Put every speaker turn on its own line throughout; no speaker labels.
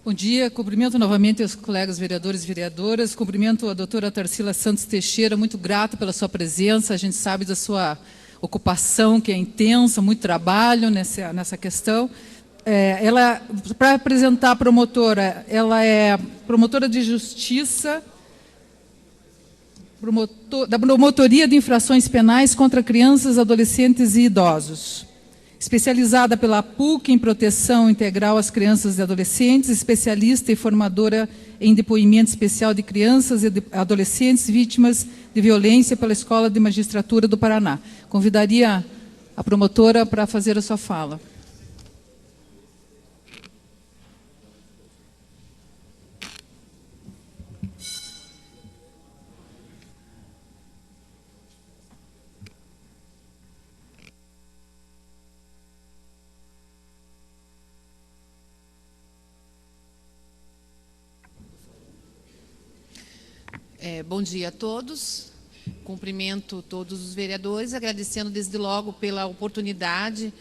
Bom dia, cumprimento novamente os colegas vereadores e vereadoras, cumprimento a doutora Tarsila Santos Teixeira, muito grata pela sua presença, a gente sabe da sua ocupação, que é intensa, muito trabalho nessa questão. Para apresentar a promotora, ela é promotora de justiça, da Promotoria de Infrações Penais contra Crianças, Adolescentes e Idosos. Especializada pela PUC em proteção integral às crianças e adolescentes, especialista e formadora em depoimento especial de crianças e adolescentes vítimas de violência pela Escola de Magistratura do Paraná. Convidaria a promotora para fazer a sua fala.
Bom dia a todos. Cumprimento todos os vereadores, agradecendo desde logo pela oportunidade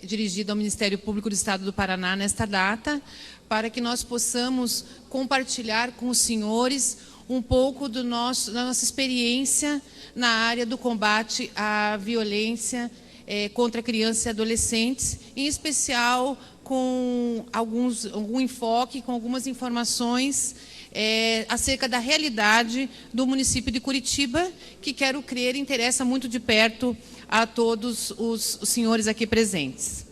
dirigida ao Ministério Público do Estado do Paraná nesta data, para que nós possamos compartilhar com os senhores um pouco da nossa experiência na área do combate à violência contra crianças e adolescentes, em especial com algum enfoque, com algumas informações acerca da realidade do município de Curitiba, que, quero crer, interessa muito de perto a todos os senhores aqui presentes.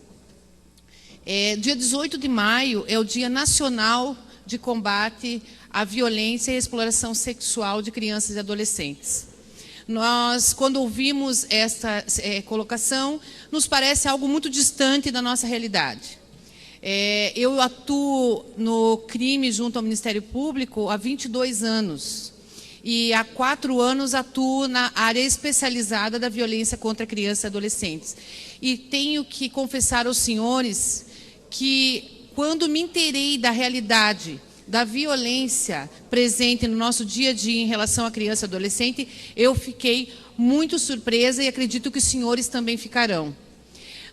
Dia 18 de maio é o Dia Nacional de Combate à Violência e Exploração Sexual de Crianças e Adolescentes. Nós, quando ouvimos esta colocação, nos parece algo muito distante da nossa realidade. Eu atuo no crime junto ao Ministério Público há 22 anos. E há 4 anos atuo na área especializada da violência contra crianças e adolescentes. E tenho que confessar aos senhores que, quando me inteirei da realidade da violência presente no nosso dia a dia em relação à criança e adolescente, eu fiquei muito surpresa e acredito que os senhores também ficarão.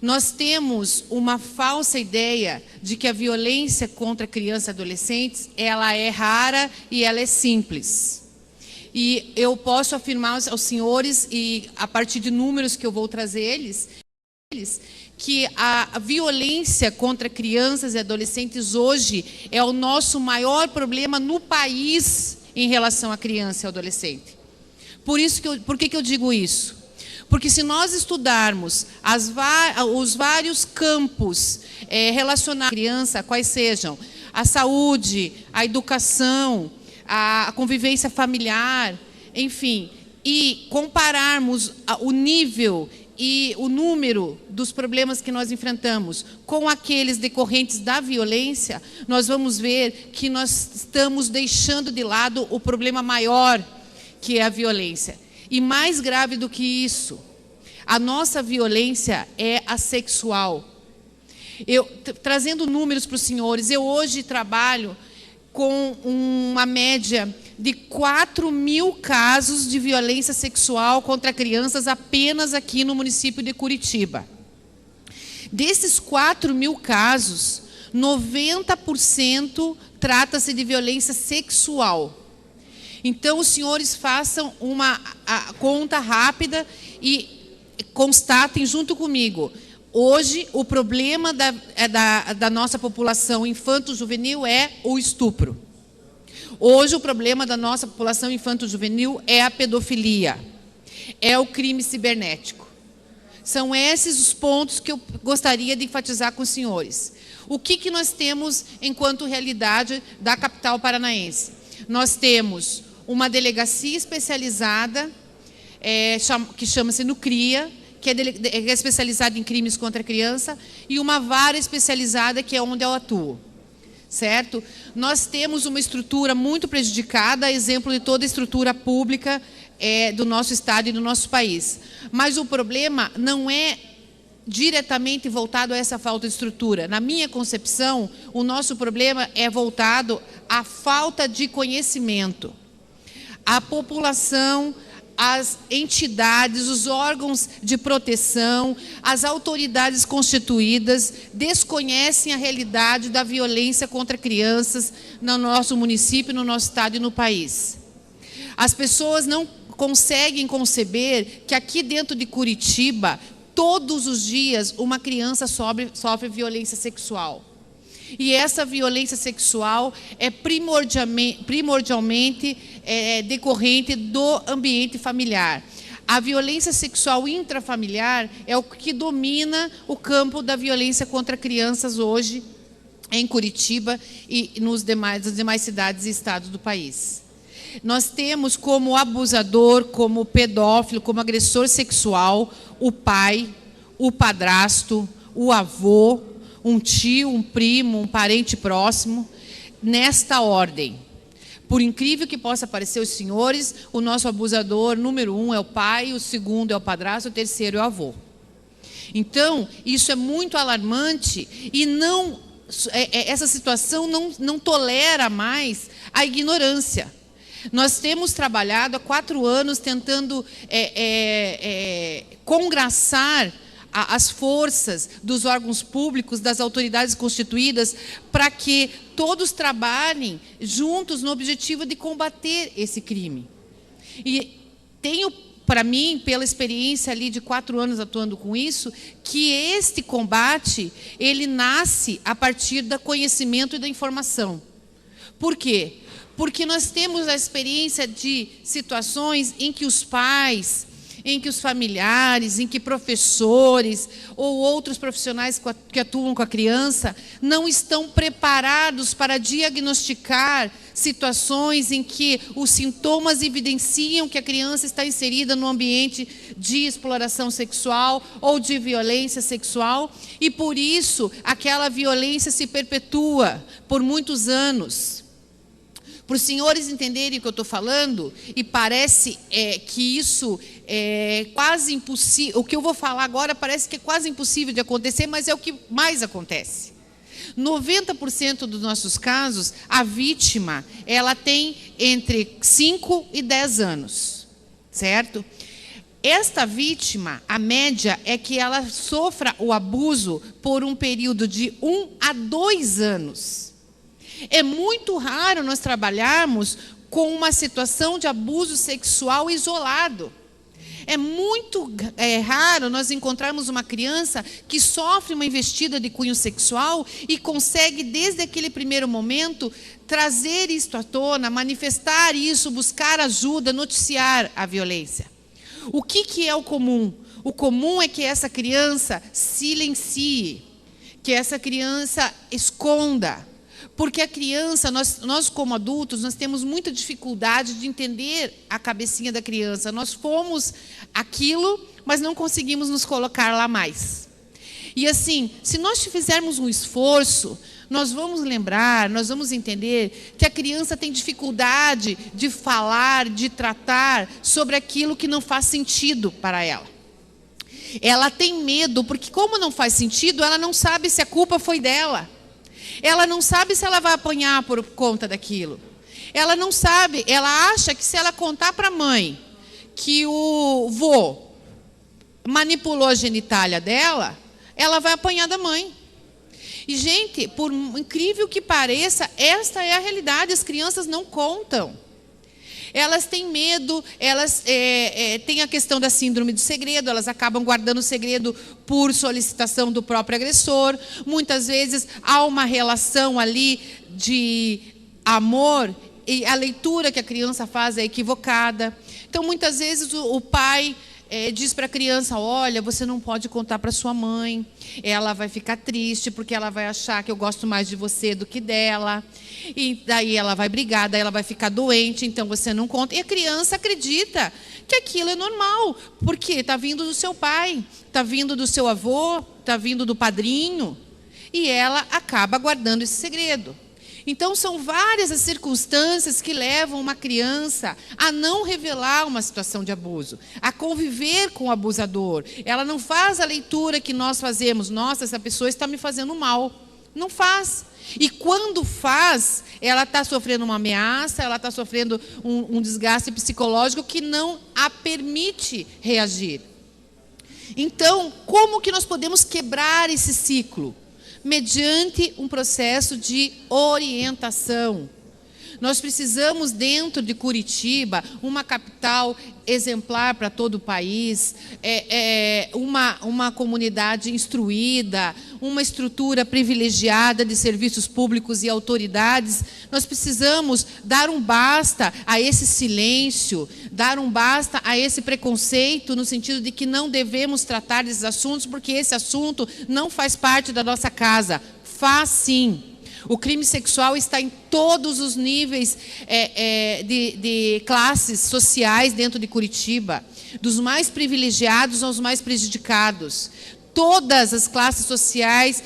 Nós temos uma falsa ideia de que a violência contra crianças e adolescentes, ela é rara e ela é simples. E eu posso afirmar aos senhores, e a partir de números que eu vou trazer eles, que a violência contra crianças e adolescentes hoje é o nosso maior problema no país em relação à criança e ao adolescente. Por que eu digo isso? Porque se nós estudarmos os vários campos relacionados à criança, quais sejam a saúde, a educação, a convivência familiar, enfim, e compararmos o nível e o número dos problemas que nós enfrentamos com aqueles decorrentes da violência, nós vamos ver que nós estamos deixando de lado o problema maior, que é a violência. E mais grave do que isso, a nossa violência é a sexual. Trazendo números para os senhores, eu hoje trabalho com uma média de 4.000 casos de violência sexual contra crianças apenas aqui no município de Curitiba. Desses 4.000 casos, 90% trata-se de violência sexual. Então, os senhores façam uma conta rápida e constatem junto comigo. Hoje, o problema da nossa população infanto-juvenil é o estupro. Hoje, o problema da nossa população infanto-juvenil é a pedofilia, é o crime cibernético. São esses os pontos que eu gostaria de enfatizar com os senhores. O que nós temos enquanto realidade da capital paranaense? Nós temos uma delegacia especializada, que chama-se NUCRIA, que é especializada em crimes contra a criança, e uma vara especializada, que é onde eu atuo. Certo? Nós temos uma estrutura muito prejudicada, exemplo de toda a estrutura pública do nosso estado e do nosso país. Mas o problema não é diretamente voltado a essa falta de estrutura. Na minha concepção, o nosso problema é voltado à falta de conhecimento. A população as entidades, os órgãos de proteção, as autoridades constituídas desconhecem a realidade da violência contra crianças no nosso município, no nosso estado e no país. As pessoas não conseguem conceber que aqui dentro de Curitiba, todos os dias, uma criança sofre violência sexual. E essa violência sexual é primordialmente decorrente do ambiente familiar. A violência sexual intrafamiliar é o que domina o campo da violência contra crianças hoje em Curitiba e nas demais cidades e estados do país. Nós temos como abusador, como pedófilo, como agressor sexual, o pai, o padrasto, o avô, um tio, um primo, um parente próximo, nesta ordem. Por incrível que possa parecer aos senhores, o nosso abusador número 1 é o pai, o segundo é o padrasto, o terceiro é o avô. Então, isso é muito alarmante e essa situação não tolera mais a ignorância. Nós temos trabalhado há 4 anos tentando congraçar as forças dos órgãos públicos, das autoridades constituídas, para que todos trabalhem juntos no objetivo de combater esse crime. E tenho para mim, pela experiência ali de 4 anos atuando com isso, que este combate, ele nasce a partir do conhecimento e da informação. Por quê? Porque nós temos a experiência de situações em que os pais, em que os familiares, em que professores ou outros profissionais que atuam com a criança não estão preparados para diagnosticar situações em que os sintomas evidenciam que a criança está inserida no ambiente de exploração sexual ou de violência sexual, e por isso aquela violência se perpetua por muitos anos. Para os senhores entenderem o que eu estou falando, e parece que isso é quase impossível, o que eu vou falar agora parece que é quase impossível de acontecer, mas é o que mais acontece. 90% dos nossos casos, a vítima, ela tem entre 5 e 10 anos, certo? Esta vítima, a média é que ela sofra o abuso por um período de 1 a 2 anos. É muito raro nós trabalharmos com uma situação de abuso sexual isolado. É muito raro nós encontrarmos uma criança que sofre uma investida de cunho sexual e consegue, desde aquele primeiro momento, trazer isto à tona, manifestar isso, buscar ajuda, noticiar a violência. O que é o comum? O comum é que essa criança silencie, que essa criança esconda. Porque a criança, nós como adultos, nós temos muita dificuldade de entender a cabecinha da criança. Nós fomos aquilo, mas não conseguimos nos colocar lá mais. E assim, se nós fizermos um esforço, nós vamos lembrar, nós vamos entender que a criança tem dificuldade de falar, de tratar sobre aquilo que não faz sentido para ela. Ela tem medo, porque como não faz sentido, ela não sabe se a culpa foi dela. Ela não sabe se ela vai apanhar por conta daquilo. Ela não sabe, ela acha que se ela contar para a mãe que o vô manipulou a genitália dela, ela vai apanhar da mãe. E, gente, por incrível que pareça, esta é a realidade, as crianças não contam. Elas têm medo, elas têm a questão da síndrome do segredo, elas acabam guardando o segredo por solicitação do próprio agressor. Muitas vezes há uma relação ali de amor e a leitura que a criança faz é equivocada. Então, muitas vezes o pai diz para a criança, olha, você não pode contar para sua mãe, ela vai ficar triste porque ela vai achar que eu gosto mais de você do que dela, e daí ela vai brigar, daí ela vai ficar doente, então você não conta. E a criança acredita que aquilo é normal, porque está vindo do seu pai, está vindo do seu avô, está vindo do padrinho, e ela acaba guardando esse segredo. Então, são várias as circunstâncias que levam uma criança a não revelar uma situação de abuso, a conviver com o abusador. Ela não faz a leitura que nós fazemos. Nossa, essa pessoa está me fazendo mal. Não faz. E quando faz, ela está sofrendo uma ameaça, ela está sofrendo um desgaste psicológico que não a permite reagir. Então, como que nós podemos quebrar esse ciclo? Mediante um processo de orientação. Nós precisamos, dentro de Curitiba, uma capital exemplar para todo o país, uma comunidade instruída, uma estrutura privilegiada de serviços públicos e autoridades. Nós precisamos dar um basta a esse silêncio, dar um basta a esse preconceito, no sentido de que não devemos tratar desses assuntos, porque esse assunto não faz parte da nossa casa. Faz sim. O crime sexual está em todos os níveis de classes sociais dentro de Curitiba, dos mais privilegiados aos mais prejudicados. Todas as classes sociais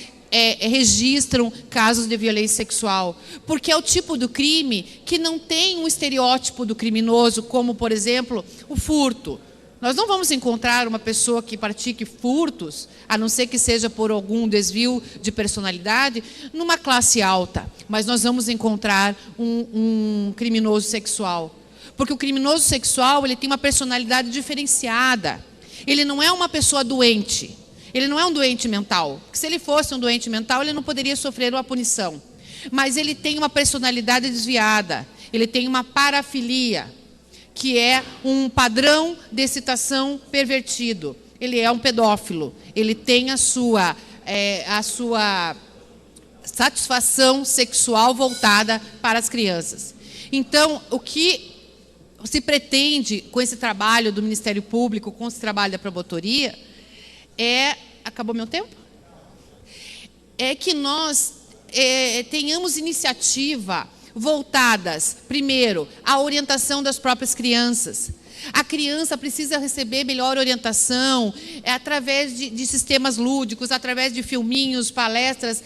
registram casos de violência sexual, porque é o tipo do crime que não tem um estereótipo do criminoso, como, por exemplo, o furto. Nós não vamos encontrar uma pessoa que pratique furtos, a não ser que seja por algum desvio de personalidade, numa classe alta. Mas nós vamos encontrar um criminoso sexual. Porque o criminoso sexual, ele tem uma personalidade diferenciada. Ele não é uma pessoa doente. Ele não é um doente mental. Porque se ele fosse um doente mental, ele não poderia sofrer uma punição. Mas ele tem uma personalidade desviada. Ele tem uma parafilia, que é um padrão de excitação pervertido. Ele é um pedófilo. Ele tem a sua satisfação sexual voltada para as crianças. Então, o que se pretende com esse trabalho do Ministério Público, com esse trabalho da promotoria, acabou meu tempo? É que nós tenhamos iniciativa voltadas, primeiro, à orientação das próprias crianças. A criança precisa receber melhor orientação através de sistemas lúdicos, através de filminhos, palestras,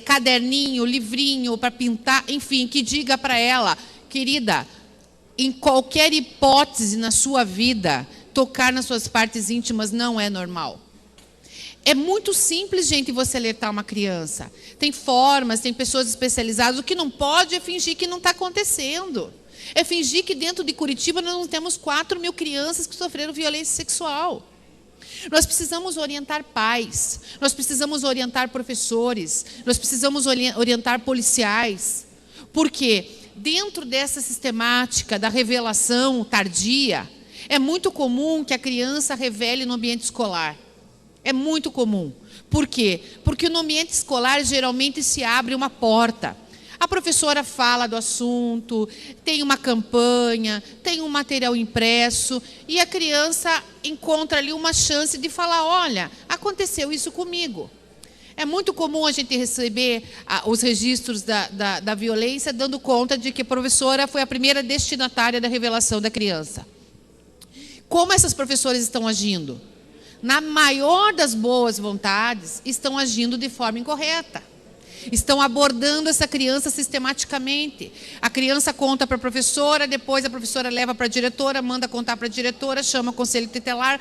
caderninho, livrinho para pintar, enfim, que diga para ela, querida, em qualquer hipótese na sua vida, tocar nas suas partes íntimas não é normal. É muito simples, gente, você alertar uma criança. Tem formas, tem pessoas especializadas. O que não pode é fingir que não está acontecendo. É fingir que dentro de Curitiba nós não temos 4.000 crianças que sofreram violência sexual. Nós precisamos orientar pais, nós precisamos orientar professores, nós precisamos orientar policiais. Por quê? Dentro dessa sistemática da revelação tardia, é muito comum que a criança revele no ambiente escolar. É muito comum. Por quê? Porque no ambiente escolar geralmente se abre uma porta. A professora fala do assunto, tem uma campanha, tem um material impresso, e a criança encontra ali uma chance de falar, olha, aconteceu isso comigo. É muito comum a gente receber os registros da violência, dando conta de que a professora foi a primeira destinatária da revelação da criança. Como essas professoras estão agindo? Na maior das boas vontades, estão agindo de forma incorreta. Estão abordando essa criança sistematicamente. A criança conta para a professora, depois a professora leva para a diretora, manda contar para a diretora, chama o conselho tutelar,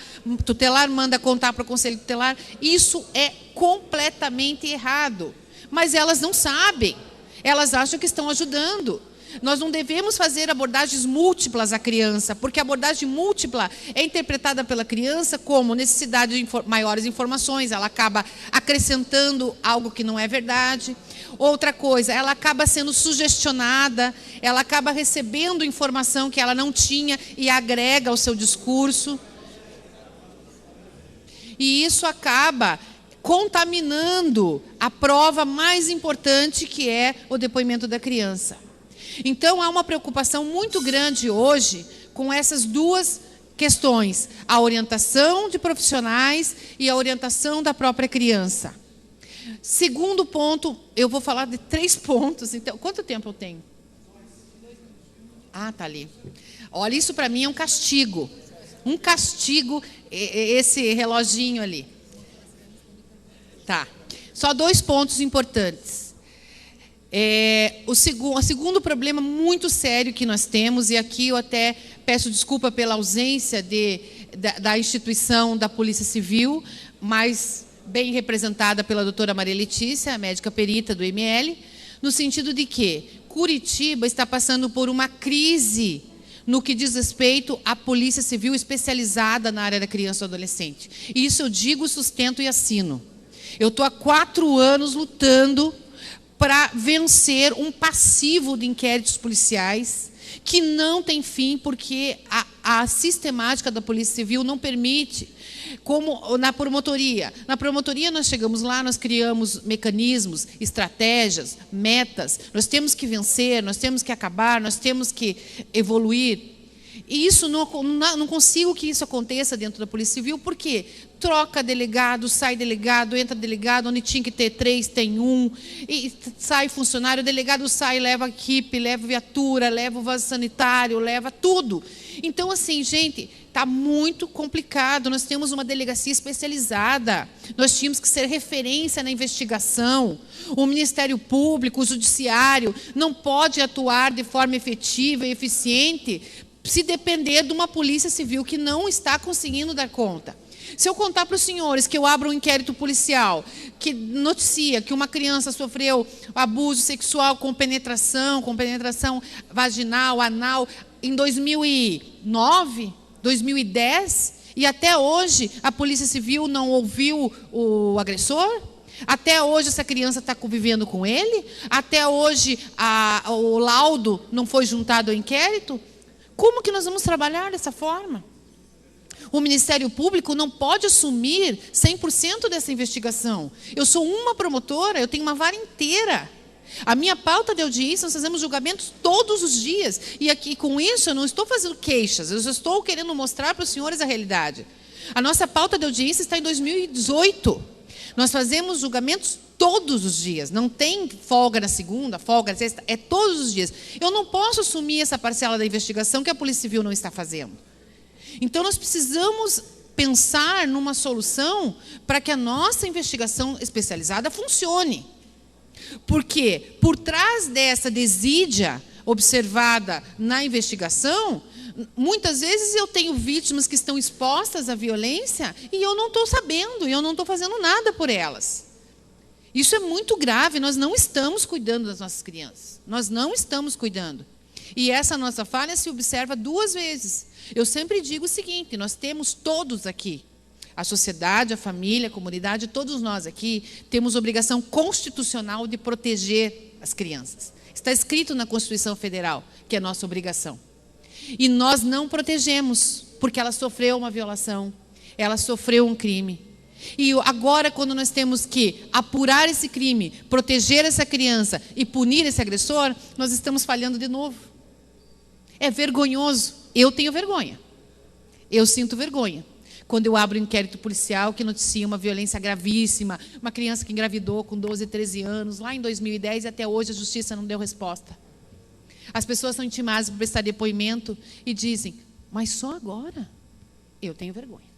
manda contar para o conselho tutelar. Isso é completamente errado. Mas elas não sabem. Elas acham que estão ajudando. Nós não devemos fazer abordagens múltiplas à criança, porque a abordagem múltipla é interpretada pela criança como necessidade de maiores informações, ela acaba acrescentando algo que não é verdade. Outra coisa, ela acaba sendo sugestionada, ela acaba recebendo informação que ela não tinha e agrega ao seu discurso. E isso acaba contaminando a prova mais importante, que é o depoimento da criança. Então, há uma preocupação muito grande hoje com essas duas questões, a orientação de profissionais e a orientação da própria criança. Segundo ponto, eu vou falar de 3 pontos. Então, quanto tempo eu tenho? Ah, tá ali. Olha, isso para mim é um castigo. Um castigo, esse reloginho ali. Tá. Só 2 pontos importantes. O segundo problema muito sério que nós temos, e aqui eu até peço desculpa pela ausência da instituição da Polícia Civil, mas bem representada pela doutora Maria Letícia, médica perita do ML, no sentido de que Curitiba está passando por uma crise no que diz respeito à Polícia Civil especializada na área da criança e adolescente. E isso eu digo, sustento e assino. Eu estou há 4 anos lutando para vencer um passivo de inquéritos policiais que não tem fim, porque a sistemática da Polícia Civil não permite, como na promotoria. Na promotoria nós chegamos lá, nós criamos mecanismos, estratégias, metas, nós temos que vencer, nós temos que acabar, nós temos que evoluir. E isso não consigo que isso aconteça dentro da Polícia Civil, porque troca delegado, sai delegado, entra delegado, onde tinha que ter 3, tem 1, e sai funcionário, o delegado sai, leva equipe, leva viatura, leva o vaso sanitário, leva tudo. Então, assim, gente, está muito complicado. Nós temos uma delegacia especializada, nós tínhamos que ser referência na investigação. O Ministério Público, o Judiciário, não pode atuar de forma efetiva e eficiente se depender de uma Polícia Civil que não está conseguindo dar conta. Se eu contar para os senhores que eu abro um inquérito policial que noticia que uma criança sofreu abuso sexual com penetração vaginal, anal, em 2009, 2010, e até hoje a Polícia Civil não ouviu o agressor, até hoje essa criança está convivendo com ele, até hoje o laudo não foi juntado ao inquérito, como que nós vamos trabalhar dessa forma? O Ministério Público não pode assumir 100% dessa investigação. Eu sou uma promotora, eu tenho uma vara inteira. A minha pauta de audiência, nós fazemos julgamentos todos os dias. E aqui, com isso, eu não estou fazendo queixas, eu só estou querendo mostrar para os senhores a realidade. A nossa pauta de audiência está em 2018. Nós fazemos julgamentos todos os dias. Não tem folga na segunda, folga na sexta, é todos os dias. Eu não posso assumir essa parcela da investigação que a Polícia Civil não está fazendo. Então, nós precisamos pensar numa solução para que a nossa investigação especializada funcione. Porque, por trás dessa desídia observada na investigação, muitas vezes eu tenho vítimas que estão expostas à violência e eu não estou sabendo, e eu não estou fazendo nada por elas. Isso é muito grave, nós não estamos cuidando das nossas crianças. Nós não estamos cuidando. E essa nossa falha se observa 2 vezes. Eu sempre digo o seguinte, nós temos todos aqui, a sociedade, a família, a comunidade, todos nós aqui, temos obrigação constitucional de proteger as crianças. Está escrito na Constituição Federal que é nossa obrigação. E nós não protegemos, porque ela sofreu uma violação, ela sofreu um crime. E agora, quando nós temos que apurar esse crime, proteger essa criança e punir esse agressor, nós estamos falhando de novo. É vergonhoso. Eu tenho vergonha. Eu sinto vergonha. Quando eu abro um inquérito policial que noticia uma violência gravíssima, uma criança que engravidou com 12, 13 anos, lá em 2010, e até hoje a justiça não deu resposta. As pessoas são intimadas para prestar depoimento e dizem, mas só agora? Eu tenho vergonha.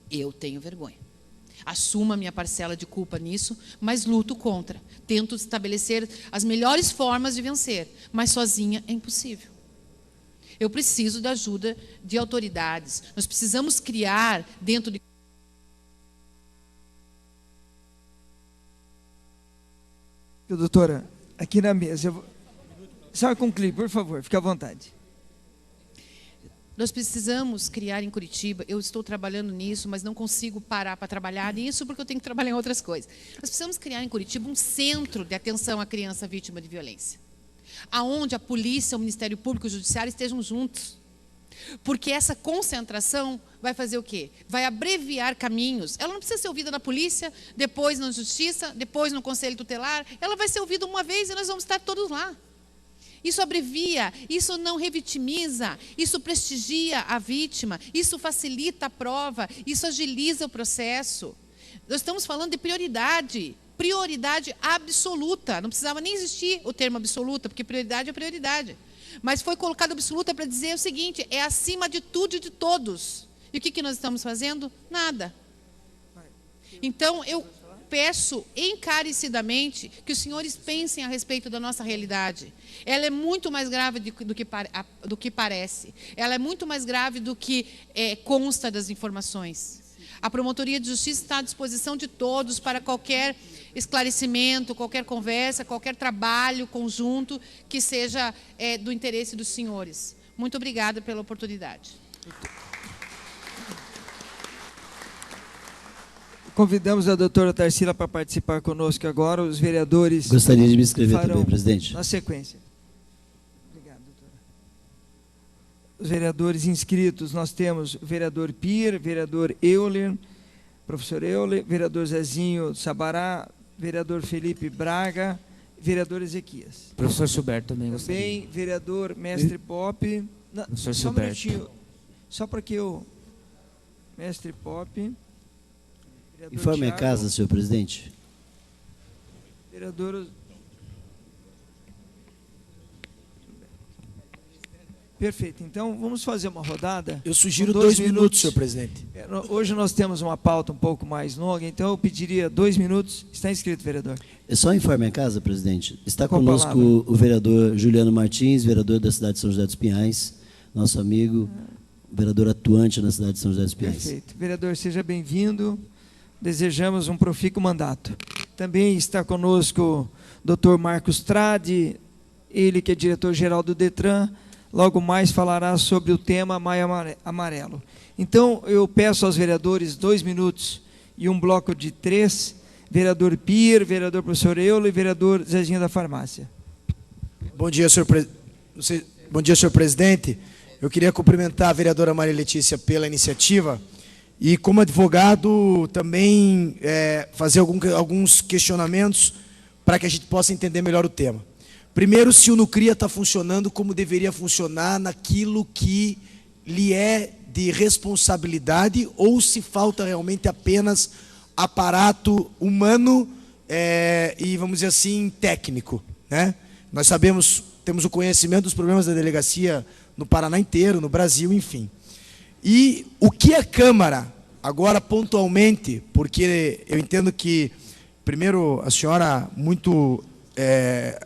Eu tenho vergonha. Assumo a minha parcela de culpa nisso, mas luto contra. Tento estabelecer as melhores formas de vencer, mas sozinha é impossível. Eu preciso da ajuda de autoridades. Nós precisamos criar dentro de...
Doutora, aqui na mesa, só concluir, por favor, fique à vontade.
Nós precisamos criar em Curitiba, eu estou trabalhando nisso, mas não consigo parar para trabalhar nisso porque eu tenho que trabalhar em outras coisas. Nós precisamos criar em Curitiba um centro de atenção à criança vítima de violência, aonde a polícia, o Ministério Público e o Judiciário estejam juntos. Porque essa concentração vai fazer o quê? Vai abreviar caminhos. Ela não precisa ser ouvida na polícia, depois na justiça, depois no conselho tutelar. Ela vai ser ouvida uma vez e nós vamos estar todos lá. Isso abrevia, isso não revitimiza, isso prestigia a vítima, isso facilita a prova, isso agiliza o processo. Nós estamos falando de prioridade. Prioridade absoluta. Não precisava nem existir o termo absoluta, porque prioridade é prioridade. Mas foi colocado absoluta para dizer o seguinte, é acima de tudo e de todos. E o que nós estamos fazendo? Nada. Então, eu peço encarecidamente que os senhores pensem a respeito da nossa realidade. Ela é muito mais grave do que parece. Ela é muito mais grave do que consta das informações. A Promotoria de Justiça está à disposição de todos para qualquer esclarecimento, qualquer conversa, qualquer trabalho conjunto que seja do interesse dos senhores. Muito obrigada pela oportunidade.
Convidamos a doutora Tarsila para participar conosco agora. Os vereadores...
Gostaria de me inscrever também, presidente.
Na sequência. Obrigado, doutora. Os vereadores inscritos, nós temos o vereador Pier, vereador Euler, professor Euler, vereador Zezinho Sabará, vereador Felipe Braga, vereador Ezequias.
Professor Gilberto também gostaria.
Também, vereador Mestre Pop. Não,
Professor
só um
Gilberto.
minutinho. Só para que eu... Mestre Pop...
Informe a casa, senhor presidente.
Vereador... Perfeito. Então, vamos fazer uma rodada.
Eu sugiro
com
2 minutos, senhor presidente.
Hoje nós temos uma pauta um pouco mais longa, então eu pediria 2 minutos. Está inscrito, vereador.
É só informe a casa, presidente. Está
Com a
conosco
palavra.
o vereador Juliano Martins, vereador da cidade de São José dos Pinhais, nosso amigo, vereador atuante na cidade de São José dos Pinhais.
Perfeito. Vereador, seja bem-vindo. Desejamos um profícuo mandato. Também está conosco o doutor Marcos Trade, ele que é diretor-geral do DETRAN, logo mais falará sobre o tema Maio Amarelo. Então, eu peço aos vereadores 2 minutos e um bloco de 3, vereador Pier, vereador professor Euler e vereador Zezinho da Farmácia.
Bom dia, Bom dia, senhor presidente. Eu queria cumprimentar a vereadora Maria Letícia pela iniciativa e, como advogado, também fazer alguns questionamentos para que a gente possa entender melhor o tema. Primeiro, se o Nucria está funcionando como deveria funcionar naquilo que lhe é de responsabilidade ou se falta realmente apenas aparato humano e, vamos dizer assim, técnico, né? Nós sabemos, temos o conhecimento dos problemas da delegacia no Paraná inteiro, no Brasil, enfim. E o que a Câmara, agora pontualmente, porque eu entendo que, primeiro, a senhora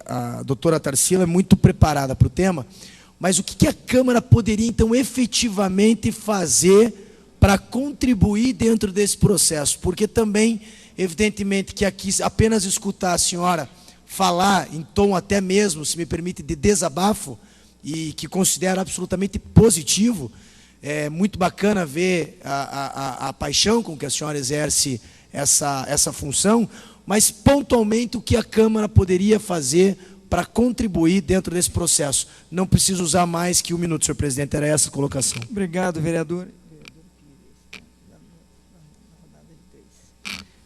a doutora Tarsila é muito preparada para o tema, mas o que a Câmara poderia, então, efetivamente fazer para contribuir dentro desse processo? Porque também, evidentemente, que aqui apenas escutar a senhora falar em tom até mesmo, se me permite, de desabafo, e que considero absolutamente positivo, é muito bacana ver a paixão com que a senhora exerce essa função, mas pontualmente o que a Câmara poderia fazer para contribuir dentro desse processo. Não preciso usar mais que 1 minuto, senhor presidente, era essa a colocação.
Obrigado, vereador.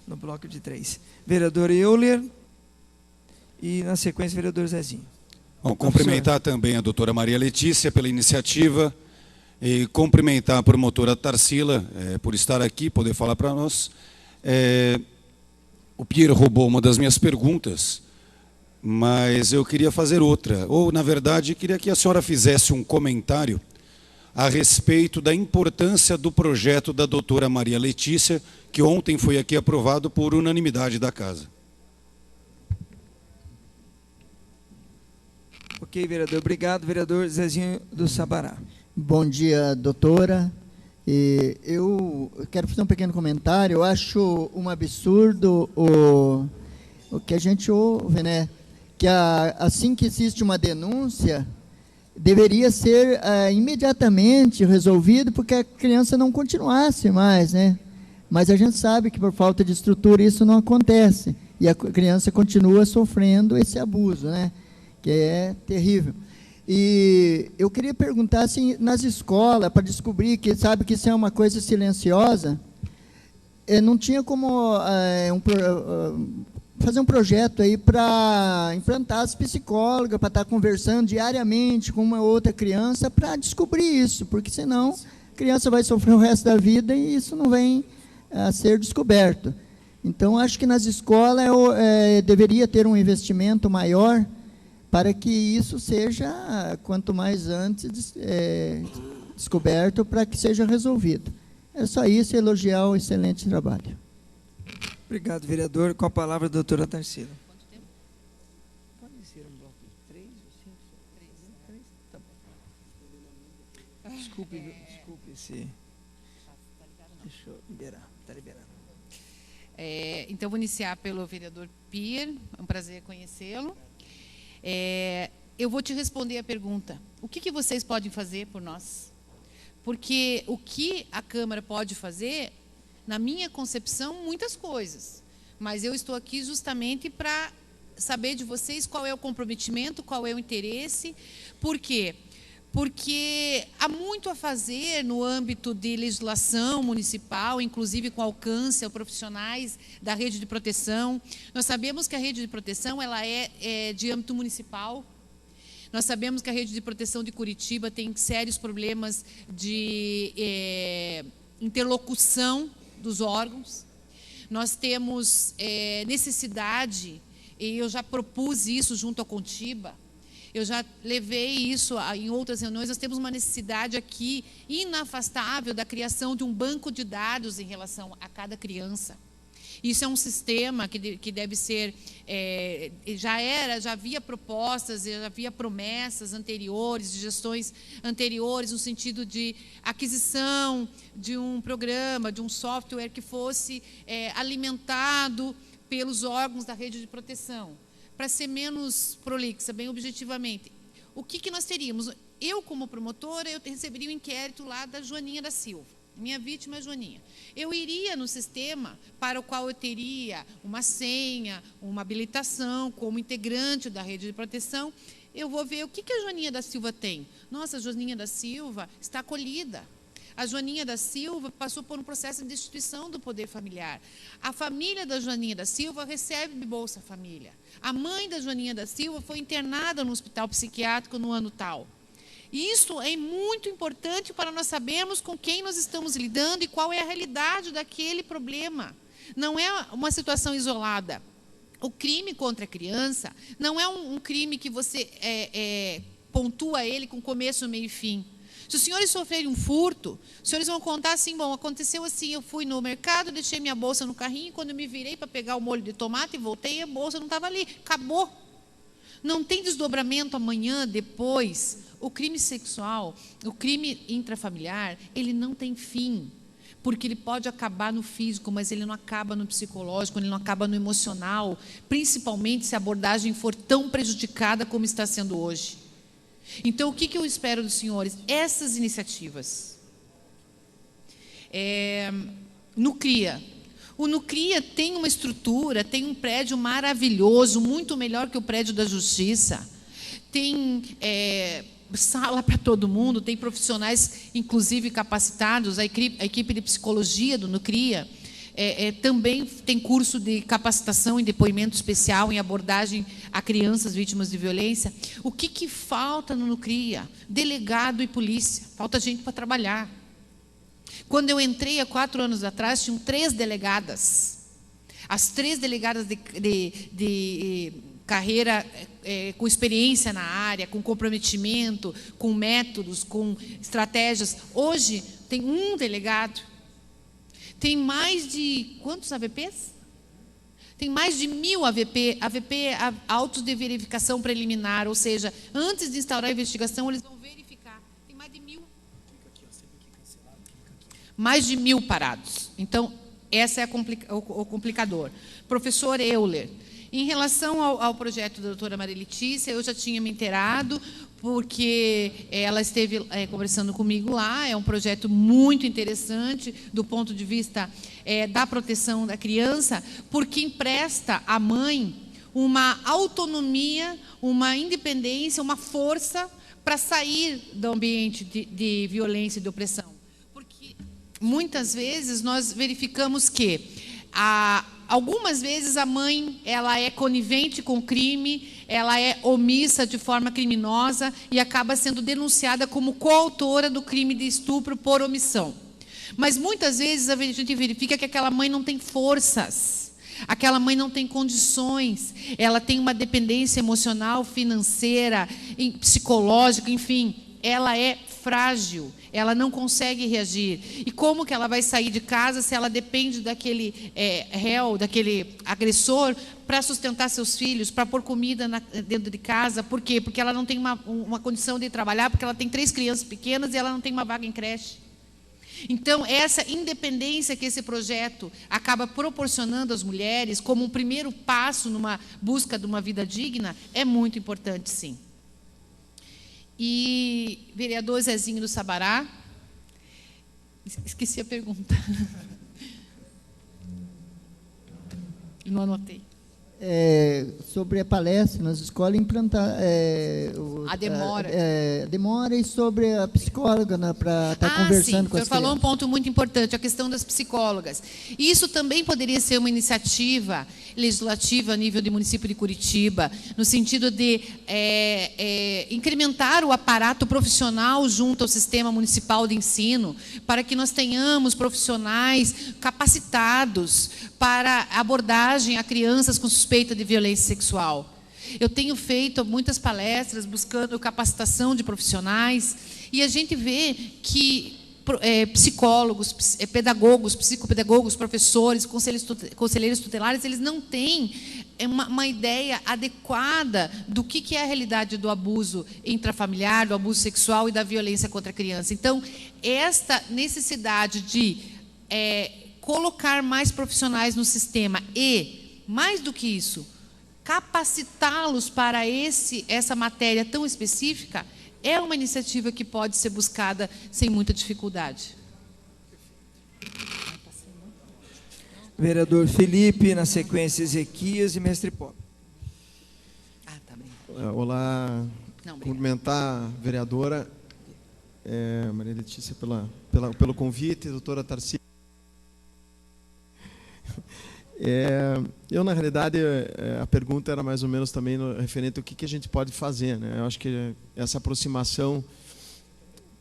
No bloco de 3. Vereador Euler e, na sequência, vereador Zezinho.
Bom, cumprimentar também a doutora Maria Letícia pela iniciativa e cumprimentar a promotora Tarsila por estar aqui, poder falar para nós. O Pierre roubou uma das minhas perguntas, mas eu queria fazer outra. Ou, na verdade, queria que a senhora fizesse um comentário a respeito da importância do projeto da doutora Maria Letícia, que ontem foi aqui aprovado por unanimidade da Casa.
Ok, vereador. Obrigado, vereador Zezinho do Sabará.
Bom dia, doutora. Eu quero fazer um pequeno comentário. Eu acho um absurdo o que a gente ouve, né? Que assim que existe uma denúncia, deveria ser imediatamente resolvido, porque a criança não continuasse mais, né? Mas a gente sabe que por falta de estrutura isso não acontece. E a criança continua sofrendo esse abuso, né? Que é terrível. E eu queria perguntar, assim, nas escolas, para descobrir que sabe que isso é uma coisa silenciosa, não tinha como fazer um projeto aí para implantar as psicólogas, para estar conversando diariamente com uma outra criança para descobrir isso, porque senão a criança vai sofrer o resto da vida e isso não vem a ser descoberto. Então, acho que nas escolas deveria ter um investimento maior para que isso seja, quanto mais antes, descoberto, para que seja resolvido. É só isso, elogiar o excelente trabalho.
Obrigado, vereador. Com a palavra, a doutora Tarsila.
Quanto tempo?
Pode ser um bloco de 3 ou 5? 3. Tá bom. Desculpe se... Deixa eu liberar, está liberando.
Então, vou iniciar pelo vereador Pier, é um prazer conhecê-lo. Eu vou te responder a pergunta, o que vocês podem fazer por nós? Porque o que a Câmara pode fazer, na minha concepção, muitas coisas. Mas eu estou aqui justamente para saber de vocês qual é o comprometimento, qual é o interesse. Por quê? Porque há muito a fazer no âmbito de legislação municipal, inclusive com alcance a profissionais da rede de proteção. Nós sabemos que a rede de proteção ela é de âmbito municipal. Nós sabemos que a rede de proteção de Curitiba tem sérios problemas de interlocução dos órgãos. Nós temos necessidade, e eu já propus isso junto à Contiba, eu já levei isso em outras reuniões, nós temos uma necessidade aqui inafastável da criação de um banco de dados em relação a cada criança. Isso é um sistema que deve ser, já havia propostas, já havia promessas anteriores, de gestões anteriores, no sentido de aquisição de um programa, de um software que fosse alimentado pelos órgãos da rede de proteção. Para ser menos prolixa, bem objetivamente, o que nós teríamos? Eu, como promotora, eu receberia um inquérito lá da Joaninha da Silva. Minha vítima é a Joaninha. Eu iria no sistema para o qual eu teria uma senha, uma habilitação como integrante da rede de proteção. Eu vou ver o que a Joaninha da Silva tem. Nossa, a Joaninha da Silva está acolhida. A Joaninha da Silva passou por um processo de destituição do poder familiar. A família da Joaninha da Silva recebe Bolsa Família. A mãe da Joaninha da Silva foi internada no hospital psiquiátrico no ano tal. Isso é muito importante para nós sabermos com quem nós estamos lidando e qual é a realidade daquele problema. Não é uma situação isolada. O crime contra a criança não é um crime que você pontua ele com começo, meio e fim. Se os senhores sofrerem um furto, os senhores vão contar assim, bom, aconteceu assim, eu fui no mercado, deixei minha bolsa no carrinho, quando eu me virei para pegar o molho de tomate e voltei, a bolsa não estava ali, acabou. Não tem desdobramento amanhã, depois. O crime sexual, o crime intrafamiliar, ele não tem fim, porque ele pode acabar no físico, mas ele não acaba no psicológico, ele não acaba no emocional, principalmente se a abordagem for tão prejudicada como está sendo hoje. Então, o que eu espero dos senhores? Essas iniciativas. Nucria. O Nucria tem uma estrutura, tem um prédio maravilhoso, muito melhor que o prédio da Justiça. Tem sala para todo mundo, tem profissionais, inclusive capacitados, a equipe de psicologia do Nucria. Também tem curso de capacitação em depoimento especial, em abordagem a crianças vítimas de violência. O que falta no Nucria? Delegado e polícia. Falta gente para trabalhar. Quando eu entrei há 4 anos atrás, tinham 3 delegadas. As 3 delegadas de carreira com experiência na área, com comprometimento, com métodos, com estratégias. Hoje, tem 1 delegado. Tem mais de quantos AVPs? Tem mais de 1000 AVP. AVP é autos de verificação preliminar, ou seja, antes de instaurar a investigação, eles vão verificar. Tem mais de 1000. Mais de 1000 parados. Então, esse é o complicador. Professor Euler, em relação ao projeto da doutora Maria Letícia, eu já tinha me inteirado, porque ela esteve conversando comigo lá. É um projeto muito interessante do ponto de vista da proteção da criança, porque empresta à mãe uma autonomia, uma independência, uma força para sair do ambiente de violência e de opressão. Porque muitas vezes nós verificamos que algumas vezes a mãe ela é conivente com o crime, ela é omissa de forma criminosa e acaba sendo denunciada como coautora do crime de estupro por omissão. Mas muitas vezes a gente verifica que aquela mãe não tem forças, aquela mãe não tem condições, ela tem uma dependência emocional, financeira, psicológica, enfim, ela é frágil, ela não consegue reagir. E como que ela vai sair de casa se ela depende daquele réu, daquele agressor, para sustentar seus filhos, para pôr comida dentro de casa? Por quê? Porque ela não tem uma condição de trabalhar, porque ela tem 3 crianças pequenas e ela não tem uma vaga em creche. Então, essa independência que esse projeto acaba proporcionando às mulheres, como um primeiro passo numa busca de uma vida digna, é muito importante, sim. E, vereador Zezinho do Sabará, esqueci a pergunta. Não anotei.
Sobre a palestra nas escolas, implantar
A demora.
Demora e sobre a psicóloga, né, para estar conversando
sim,
com as crianças.
O senhor falou um ponto muito importante, a questão das psicólogas. Isso também poderia ser uma iniciativa legislativa a nível do município de Curitiba, no sentido de incrementar o aparato profissional junto ao sistema municipal de ensino, para que nós tenhamos profissionais capacitados para abordagem a crianças com suspeita de violência sexual. Eu tenho feito muitas palestras buscando capacitação de profissionais e a gente vê que psicólogos, pedagogos, psicopedagogos, professores, conselheiros tutelares, eles não têm uma ideia adequada do que é a realidade do abuso intrafamiliar, do abuso sexual e da violência contra a criança. Então, essa necessidade de colocar mais profissionais no sistema e, mais do que isso, capacitá-los para essa matéria tão específica, é uma iniciativa que pode ser buscada sem muita dificuldade.
Vereador Felipe, na sequência Ezequias e mestre Pop.
Tá bem.
Olá, cumprimentar a vereadora Maria Letícia pelo convite, doutora Tarsila. Eu, na realidade, a pergunta era mais ou menos também referente ao que a gente pode fazer, né? Eu acho que essa aproximação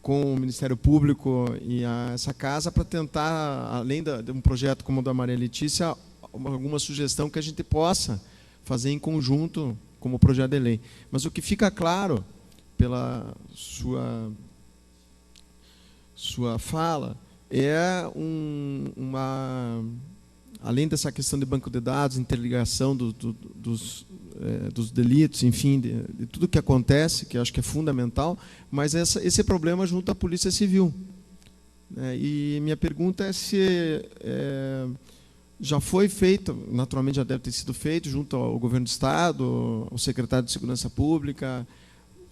com o Ministério Público e essa casa para tentar, além de um projeto como o da Maria Letícia, alguma sugestão que a gente possa fazer em conjunto como projeto de lei. Mas o que fica claro pela sua fala além dessa questão de banco de dados, interligação dos delitos, enfim, de tudo que acontece, que eu acho que é fundamental, mas esse problema junto à Polícia Civil. E minha pergunta é se já foi feito, naturalmente já deve ter sido feito, junto ao Governo do Estado, ao Secretário de Segurança Pública,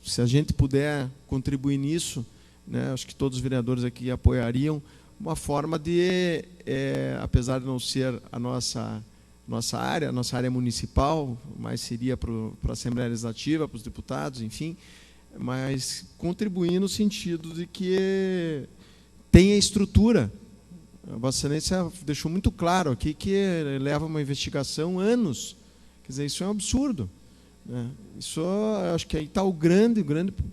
se a gente puder contribuir nisso, né, acho que todos os vereadores aqui apoiariam, uma forma de, apesar de não ser a nossa área municipal, mas seria para a Assembleia Legislativa, para os deputados, enfim, mas contribuir no sentido de que tenha estrutura. A Vossa Excelência deixou muito claro aqui que leva uma investigação anos. Quer dizer, isso é um absurdo, né? Isso, acho que aí está o grande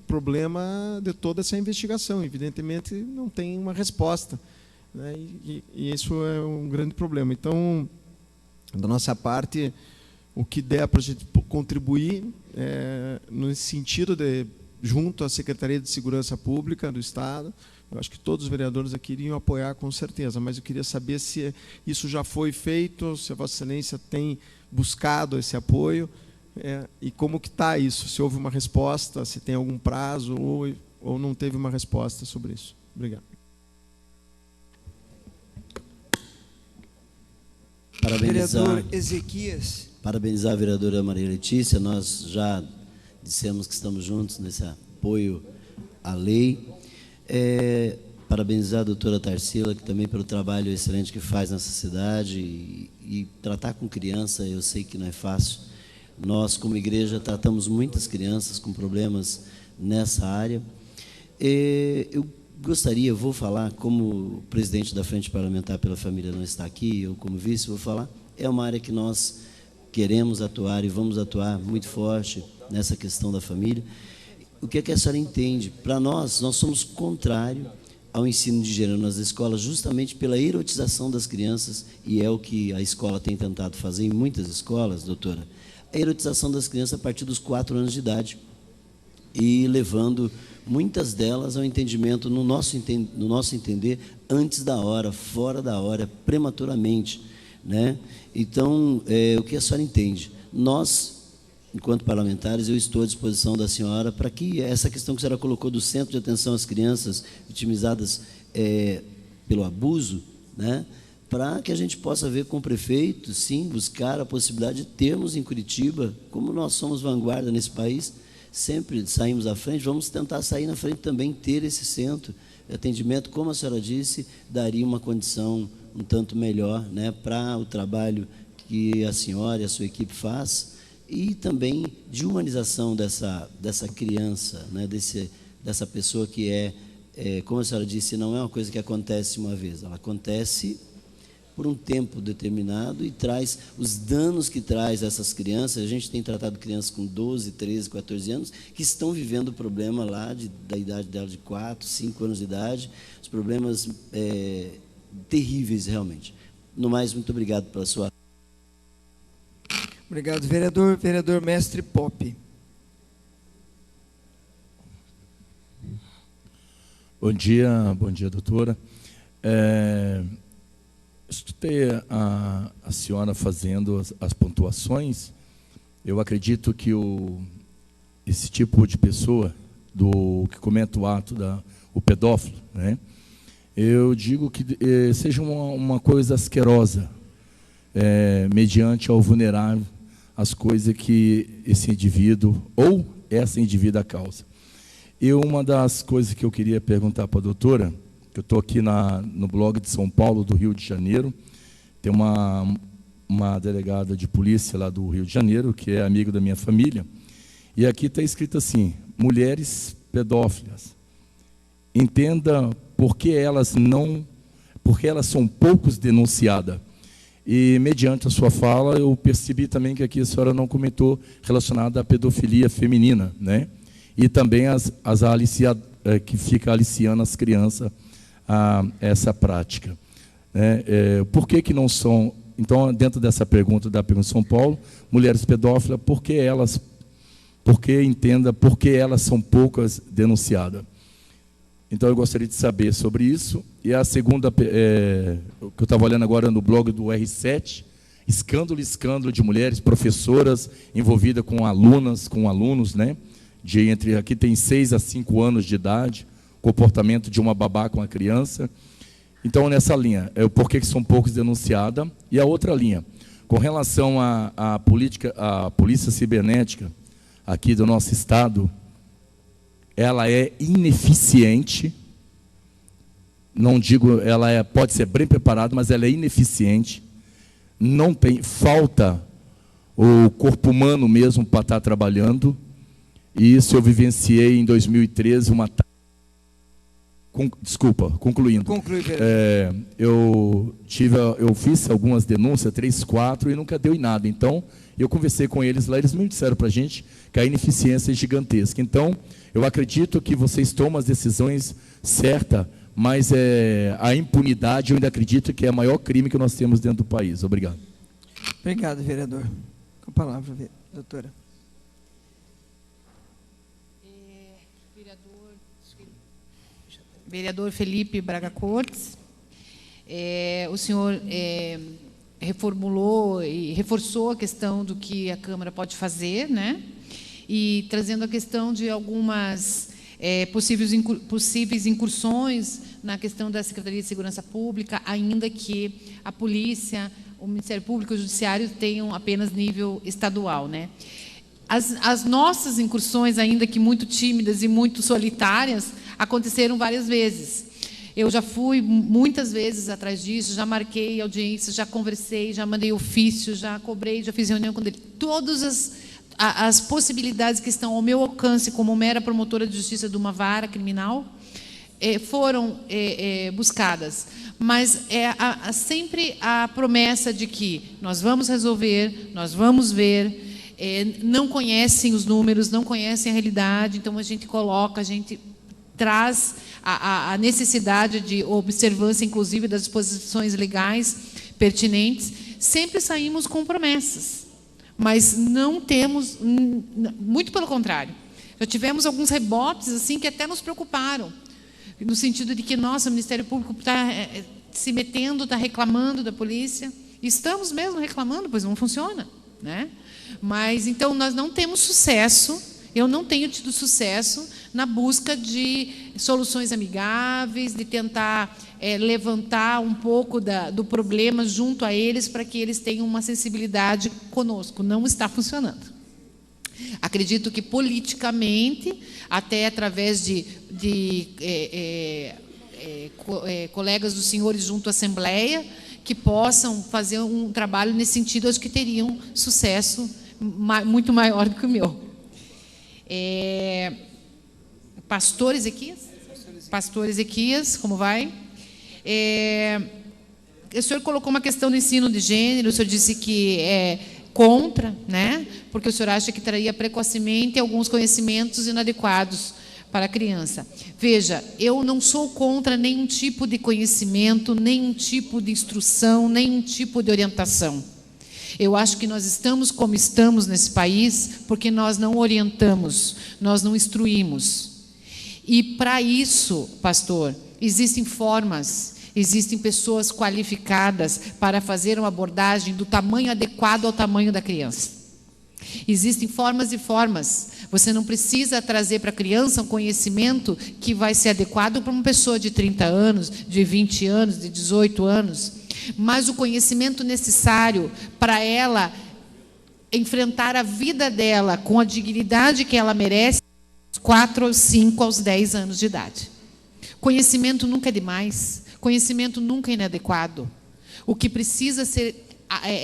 problema de toda essa investigação. Evidentemente, não tem uma resposta, né? E isso é um grande problema. Então, da nossa parte, o que der para a gente contribuir no sentido de, junto à Secretaria de Segurança Pública do Estado, eu acho que todos os vereadores aqui iriam apoiar com certeza, mas eu queria saber se isso já foi feito, se a Vossa Excelência tem buscado esse apoio, e como que está isso, se houve uma resposta, se tem algum prazo ou não teve uma resposta sobre isso. Obrigado.
Vereador Ezequias.
Parabenizar a vereadora Maria Letícia, nós já dissemos que estamos juntos nesse apoio à lei. Parabenizar a doutora Tarsila, que também pelo trabalho excelente que faz nessa cidade, e tratar com criança, eu sei que não é fácil. Nós, como igreja, tratamos muitas crianças com problemas nessa área. Eu gostaria, vou falar, como presidente da Frente Parlamentar pela Família não está aqui, eu como vice vou falar, é uma área que nós queremos atuar e vamos atuar muito forte nessa questão da família. O que é que a senhora entende? Para nós somos contrários ao ensino de gênero nas escolas, justamente pela erotização das crianças, e é o que a escola tem tentado fazer em muitas escolas, doutora, a erotização das crianças a partir dos 4 anos de idade, e levando muitas delas ao entendimento, no nosso entender, antes da hora, fora da hora, prematuramente, né? Então, o que a senhora entende? Nós, enquanto parlamentares, eu estou à disposição da senhora para que essa questão que a senhora colocou do Centro de Atenção às Crianças Vitimizadas pelo abuso, né, para que a gente possa ver com o prefeito, sim, buscar a possibilidade de termos em Curitiba, como nós somos vanguarda nesse país, sempre saímos à frente, vamos tentar sair na frente também, ter esse centro de atendimento, como a senhora disse, daria uma condição um tanto melhor, né, para o trabalho que a senhora e a sua equipe faz, e também de humanização dessa criança, né, dessa pessoa que como a senhora disse, não é uma coisa que acontece uma vez, ela acontece por um tempo determinado e traz os danos que traz essas crianças. A gente tem tratado crianças com 12, 13, 14 anos que estão vivendo o problema lá da idade dela de 4, 5 anos de idade, os problemas terríveis realmente. No mais, muito obrigado pela sua...
Obrigado, vereador. Vereador Mestre Poppe.
Bom dia, doutora. Escutei a senhora fazendo as pontuações. Eu acredito que esse tipo de pessoa, que comete o ato, o pedófilo, né, eu digo que seja uma coisa asquerosa, mediante ao vulnerável as coisas que esse indivíduo ou essa indivídua causa. E uma das coisas que eu queria perguntar para a doutora, que eu estou aqui no blog de São Paulo, do Rio de Janeiro, tem uma delegada de polícia lá do Rio de Janeiro, que é amigo da minha família, e aqui está escrito assim: mulheres pedófilas, entenda por que elas são poucos denunciadas. E, mediante a sua fala, eu percebi também que aqui a senhora não comentou relacionada à pedofilia feminina, né? E também que fica aliciando as crianças a essa prática. Por que não são... Então, dentro dessa pergunta da pergunta de São Paulo, mulheres pedófilas, por que elas são poucas denunciadas? Então, eu gostaria de saber sobre isso. E a segunda, que eu estava olhando agora no blog do R7, escândalo de mulheres professoras envolvidas com alunos, né? Aqui tem 6 a 5 anos de idade, comportamento de uma babá com a criança. Então, nessa linha, por que são poucos denunciadas? E a outra linha, com relação à polícia cibernética aqui do nosso estado, ela é ineficiente. Não digo, pode ser bem preparada, mas ela é ineficiente. Falta o corpo humano mesmo para estar trabalhando. E isso eu vivenciei em 2013, concluindo.
Conclui,
eu fiz algumas denúncias, 3, 4, e nunca deu em nada. Então, eu conversei com eles lá, eles me disseram para a gente que a ineficiência é gigantesca. Então, eu acredito que vocês tomam as decisões certas, mas a impunidade, eu ainda acredito que é o maior crime que nós temos dentro do país. Obrigado.
Obrigado, vereador. Com a palavra, doutora.
Vereador Felipe Braga Cortes, o senhor reformulou e reforçou a questão do que a Câmara pode fazer, né? E trazendo a questão de algumas possíveis incursões na questão da Secretaria de Segurança Pública, ainda que a polícia, o Ministério Público e o Judiciário tenham apenas nível estadual, né? As nossas incursões, ainda que muito tímidas e muito solitárias, aconteceram várias vezes. Eu já fui muitas vezes atrás disso, já marquei audiências, já conversei, já mandei ofício, já cobrei, já fiz reunião com ele. Todas as possibilidades que estão ao meu alcance como mera promotora de justiça de uma vara criminal foram buscadas. Mas sempre a promessa de que nós vamos resolver, nós vamos ver. Não conhecem os números, não conhecem a realidade, então a gente traz a necessidade de observância, inclusive, das disposições legais pertinentes. Sempre saímos com promessas, mas não temos, muito pelo contrário. Já tivemos alguns rebotes assim que até nos preocuparam, no sentido de que, nossa, o Ministério Público está se metendo, está reclamando da polícia. Estamos mesmo reclamando, pois não funciona, né? Mas, então, nós não temos sucesso Eu não tenho tido sucesso na busca de soluções amigáveis, de tentar levantar um pouco do problema junto a eles para que eles tenham uma sensibilidade conosco. Não está funcionando. Acredito que politicamente, até através de colegas dos senhores junto à Assembleia, que possam fazer um trabalho nesse sentido, acho que teriam sucesso muito maior do que o meu. Pastor Ezequias? Pastor Ezequias, como vai? O senhor colocou uma questão do ensino de gênero, o senhor disse que é contra, né? Porque o senhor acha que traria precocemente alguns conhecimentos inadequados para a criança. Veja, eu não sou contra nenhum tipo de conhecimento, nenhum tipo de instrução, nenhum tipo de orientação. Eu acho que nós estamos como estamos nesse país porque nós não orientamos, nós não instruímos. E para isso, pastor, existem formas, existem pessoas qualificadas para fazer uma abordagem do tamanho adequado ao tamanho da criança. Existem formas e formas. Você não precisa trazer para a criança um conhecimento que vai ser adequado para uma pessoa de 30 anos, de 20 anos, de 18 anos, mas o conhecimento necessário para ela enfrentar a vida dela com a dignidade que ela merece, aos 4, aos 5, aos 10 anos de idade. Conhecimento nunca é demais, conhecimento nunca é inadequado. O que precisa ser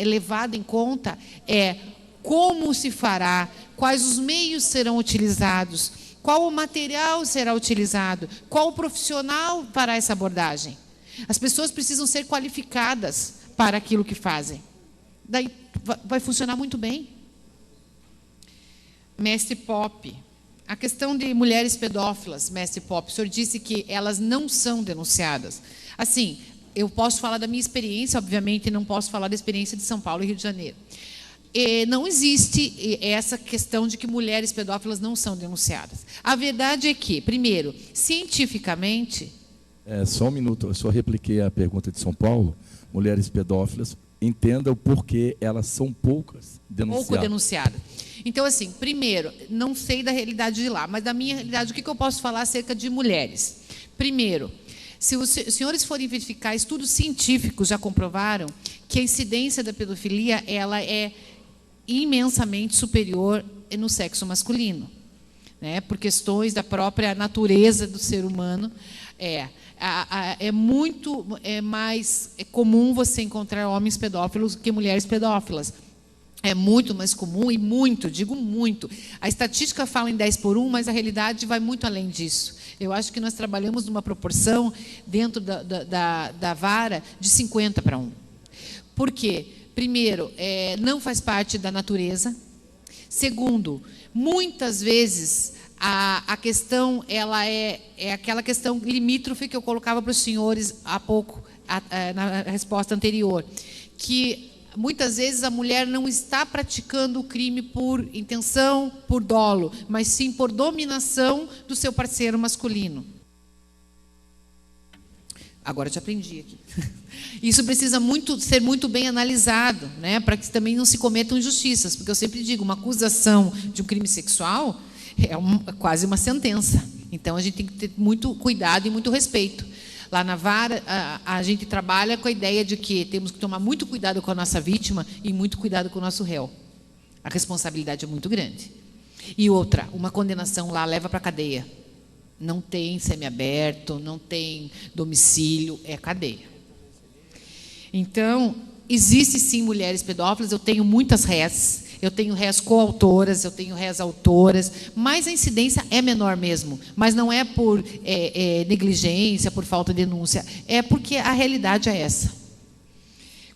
levado em conta é como se fará, quais os meios serão utilizados, qual o material será utilizado, qual o profissional para essa abordagem. As pessoas precisam ser qualificadas para aquilo que fazem. Daí vai funcionar muito bem. Mestre Pop, a questão de mulheres pedófilas, mestre Pop, o senhor disse que elas não são denunciadas. Assim, eu posso falar da minha experiência, obviamente não posso falar da experiência de São Paulo e Rio de Janeiro. Não existe essa questão de que mulheres pedófilas não são denunciadas. A verdade é que, primeiro, cientificamente...
Só um minuto, eu só repliquei a pergunta de São Paulo. Mulheres pedófilas, entenda o porquê elas são poucas denunciadas. Pouco
denunciadas. Então, assim, primeiro, não sei da realidade de lá, mas da minha realidade, o que eu posso falar acerca de mulheres? Primeiro, se os senhores forem verificar, estudos científicos já comprovaram que a incidência da pedofilia ela é imensamente superior no sexo masculino, né? Por questões da própria natureza do ser humano. É muito mais comum você encontrar homens pedófilos do que mulheres pedófilas. É muito mais comum e muito, digo muito. A estatística fala em 10 por 1, mas a realidade vai muito além disso. Eu acho que nós trabalhamos numa proporção dentro da vara de 50 para 1. Por quê? Primeiro, não faz parte da natureza. Segundo, muitas vezes a questão ela é aquela questão limítrofe que eu colocava para os senhores há pouco, na resposta anterior, que muitas vezes a mulher não está praticando o crime por intenção, por dolo, mas sim por dominação do seu parceiro masculino. Agora eu te aprendi aqui. Isso precisa ser muito bem analisado, né, para que também não se cometam injustiças, porque eu sempre digo, uma acusação de um crime sexual é quase uma sentença. Então, a gente tem que ter muito cuidado e muito respeito. Lá na vara, a gente trabalha com a ideia de que temos que tomar muito cuidado com a nossa vítima e muito cuidado com o nosso réu. A responsabilidade é muito grande. E outra, uma condenação lá leva para a cadeia. Não tem semiaberto, não tem domicílio, é cadeia. Então, existem sim mulheres pedófilas, eu tenho muitas rés, eu tenho rés coautoras, eu tenho rés autoras, mas a incidência é menor mesmo. Mas não é por negligência, por falta de denúncia, é porque a realidade é essa.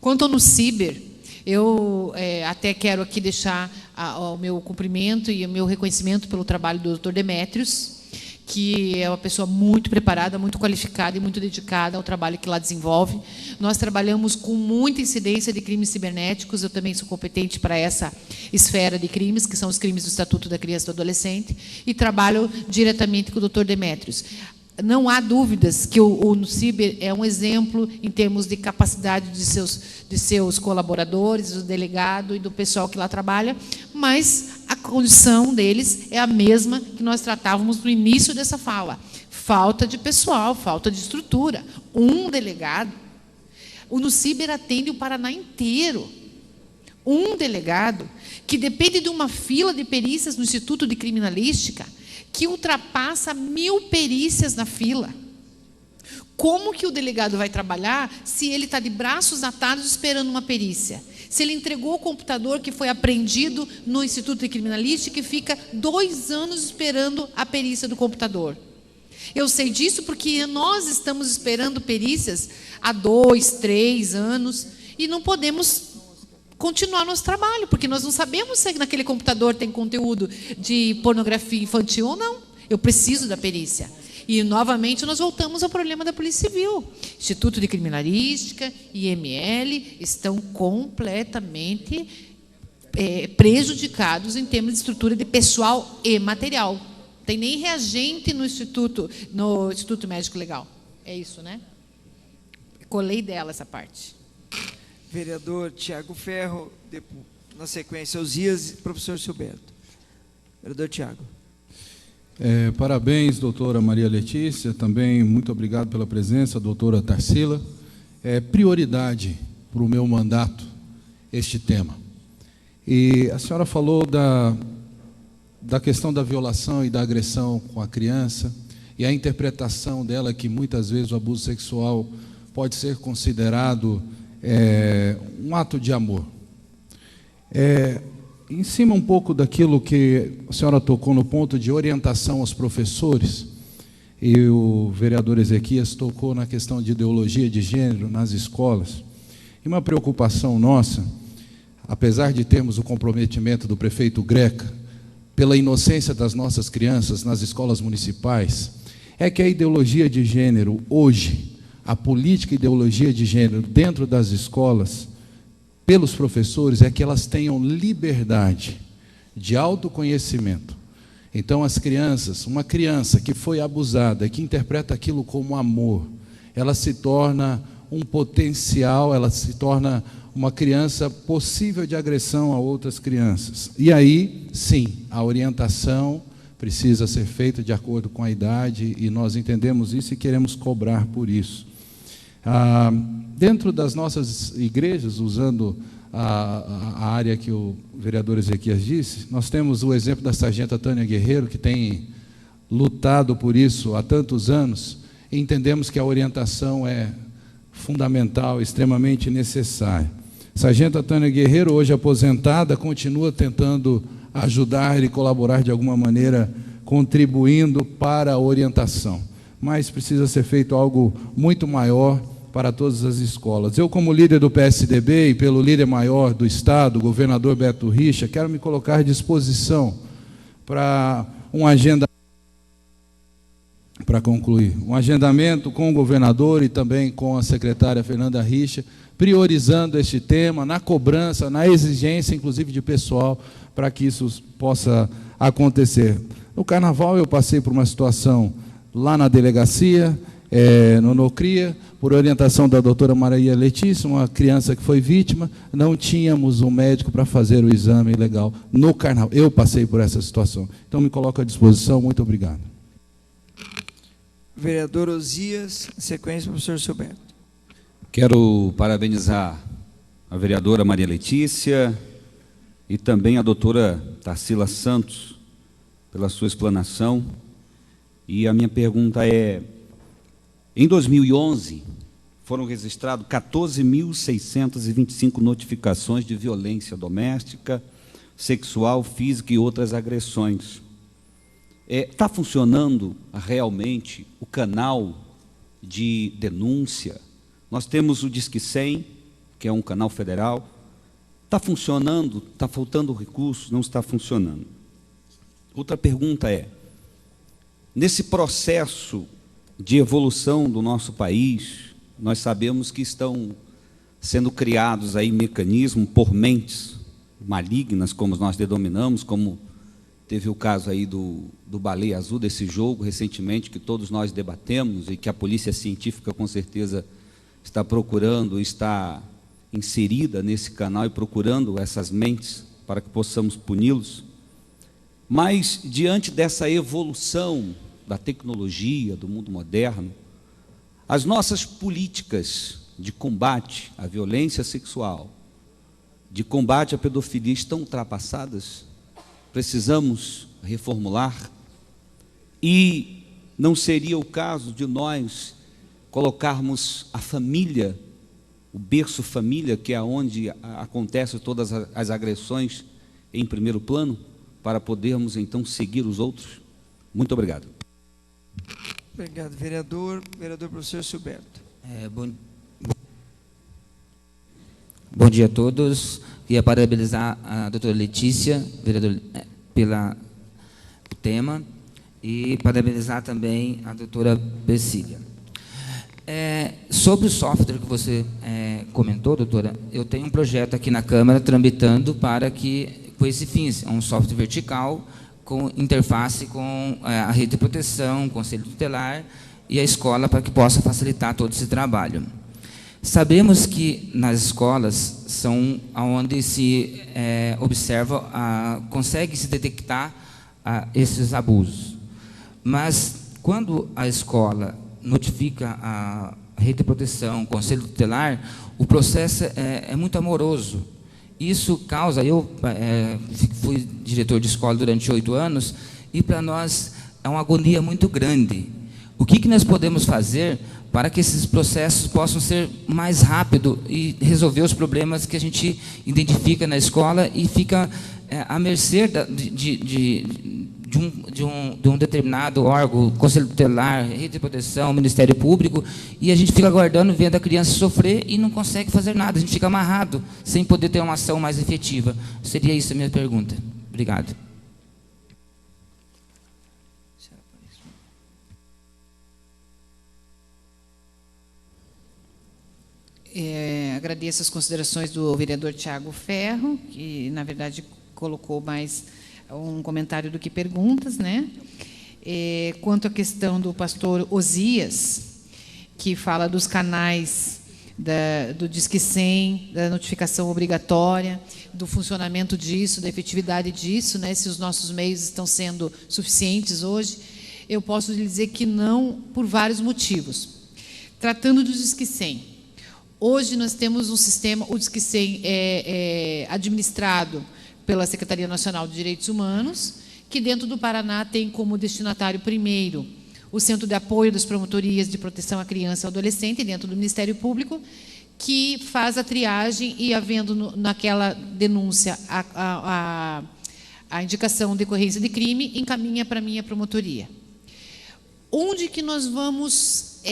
Quanto no ciber, eu até quero aqui deixar o meu cumprimento e o meu reconhecimento pelo trabalho do Dr. Demétrios, que é uma pessoa muito preparada, muito qualificada e muito dedicada ao trabalho que lá desenvolve. Nós trabalhamos com muita incidência de crimes cibernéticos, eu também sou competente para essa esfera de crimes, que são os crimes do Estatuto da Criança e do Adolescente, e trabalho diretamente com o Dr. Demétrios. não há dúvidas que o NUCIBER é um exemplo em termos de capacidade de seus colaboradores, do delegado e do pessoal que lá trabalha, mas a condição deles é a mesma que nós tratávamos no início dessa fala. Falta de pessoal, falta de estrutura. Um delegado. O NUCIBER atende o Paraná inteiro. Um delegado que depende de uma fila de perícias no Instituto de Criminalística que ultrapassa 1000 perícias na fila. Como que o delegado vai trabalhar se ele está de braços atados esperando uma perícia? Se ele entregou o computador que foi apreendido no Instituto de Criminalística e fica 2 anos esperando a perícia do computador? Eu sei disso porque nós estamos esperando perícias há 2, 3 anos e não podemos continuar nosso trabalho, porque nós não sabemos se naquele computador tem conteúdo de pornografia infantil ou não. Eu preciso da perícia. E, novamente, nós voltamos ao problema da Polícia Civil. Instituto de Criminalística, IML, estão completamente prejudicados em termos de estrutura de pessoal e material. Não tem nem reagente no Instituto Médico Legal. É isso, né? Colei dela essa parte.
Vereador Tiago Ferro, na sequência, Osias e professor Silberto. Vereador Tiago.
Parabéns, doutora Maria Letícia, também muito obrigado pela presença, doutora Tarsila. É prioridade para o meu mandato este tema. E a senhora falou da questão da violação e da agressão com a criança e a interpretação dela que muitas vezes o abuso sexual pode ser considerado um ato de amor. Em cima um pouco daquilo que a senhora tocou no ponto de orientação aos professores, e o vereador Ezequias tocou na questão de ideologia de gênero nas escolas, e uma preocupação nossa, apesar de termos o comprometimento do prefeito Greca, pela inocência das nossas crianças nas escolas municipais, é que a ideologia de gênero hoje, a política e ideologia de gênero dentro das escolas, pelos professores, é que elas tenham liberdade de autoconhecimento. Então, as crianças, uma criança que foi abusada, que interpreta aquilo como amor, ela se torna um potencial, ela se torna uma criança possível de agressão a outras crianças. E aí, sim, a orientação precisa ser feita de acordo com a idade, e nós entendemos isso e queremos cobrar por isso. Dentro das nossas igrejas, usando a área que o vereador Ezequias disse, nós temos o exemplo da sargenta Tânia Guerreiro, que tem lutado por isso há tantos anos, e entendemos que a orientação é fundamental, extremamente necessária. Sargenta Tânia Guerreiro, hoje aposentada, continua tentando ajudar e colaborar de alguma maneira, contribuindo para a orientação. Mas precisa ser feito algo muito maior para todas as escolas. Eu, como líder do PSDB e pelo líder maior do Estado, o governador Beto Richa, quero me colocar à disposição para para concluir, um agendamento com o governador e também com a secretária Fernanda Richa, priorizando este tema, na cobrança, na exigência, inclusive de pessoal, para que isso possa acontecer. No Carnaval eu passei por uma situação lá na delegacia, no NOCRIA, por orientação da doutora Maria Letícia, uma criança que foi vítima, não tínhamos um médico para fazer o exame legal no Carnaval. Eu passei por essa situação. Então, me coloco à disposição. Muito obrigado.
Vereador Osias, sequência, professor Silberto.
Quero parabenizar a vereadora Maria Letícia e também a doutora Tarsila Santos pela sua explanação. E a minha pergunta é: em 2011, foram registradas 14.625 notificações de violência doméstica, sexual, física e outras agressões. Está funcionando realmente o canal de denúncia? Nós temos o Disque 100, que é um canal federal. Está funcionando? Está faltando recursos? Não está funcionando. Outra pergunta é: nesse processo de evolução do nosso país, nós sabemos que estão sendo criados aí mecanismos por mentes malignas, como nós denominamos, como Teve o caso aí do Baleia Azul, desse jogo, recentemente, que todos nós debatemos e que a polícia científica, com certeza, está procurando, está inserida nesse canal e procurando essas mentes para que possamos puni-los. Mas, diante dessa evolução da tecnologia, do mundo moderno, as nossas políticas de combate à violência sexual, de combate à pedofilia estão ultrapassadas? Precisamos reformular? E não seria o caso de nós colocarmos a família, o berço família, que é onde acontecem todas as agressões, em primeiro plano, para podermos então seguir os outros? Muito obrigado.
Obrigado, vereador. Vereador professor Silberto.
Bom dia a todos. Queria parabenizar a doutora Letícia, vereador, pelo tema, e parabenizar também a doutora Becília. Sobre o software que você comentou, doutora, eu tenho um projeto aqui na Câmara tramitando para que, com esse fim, um software vertical, com interface com a rede de proteção, o Conselho Tutelar e a escola, para que possa facilitar todo esse trabalho. Sabemos que nas escolas são onde se observa, consegue se detectar esses abusos. Mas, quando a escola notifica a rede de proteção, o Conselho Tutelar, o processo é muito amoroso. Isso causa, eu fui diretor de escola durante 8 anos, e para nós é uma agonia muito grande. O que nós podemos fazer para que esses processos possam ser mais rápidos e resolver os problemas que a gente identifica na escola e fica à mercê de um determinado órgão, Conselho Tutelar, Rede de Proteção, Ministério Público, e a gente fica aguardando, vendo a criança sofrer e não consegue fazer nada, a gente fica amarrado, sem poder ter uma ação mais efetiva. Seria isso a minha pergunta. Obrigado.
Agradeço as considerações do vereador Tiago Ferro, que, na verdade, colocou mais um comentário do que perguntas, né? Quanto à questão do pastor Osias, que fala dos canais do Disque 100, da notificação obrigatória, do funcionamento disso, da efetividade disso, né? Se os nossos meios estão sendo suficientes hoje, eu posso lhe dizer que não, por vários motivos. Tratando do Disque 100, hoje nós temos um sistema, o Disque 100 é administrado pela Secretaria Nacional de Direitos Humanos, que dentro do Paraná tem como destinatário primeiro o Centro de Apoio das Promotorias de Proteção à Criança e ao Adolescente, dentro do Ministério Público, que faz a triagem e, havendo naquela denúncia a indicação de ocorrência de crime, encaminha para a minha promotoria. Onde que nós vamos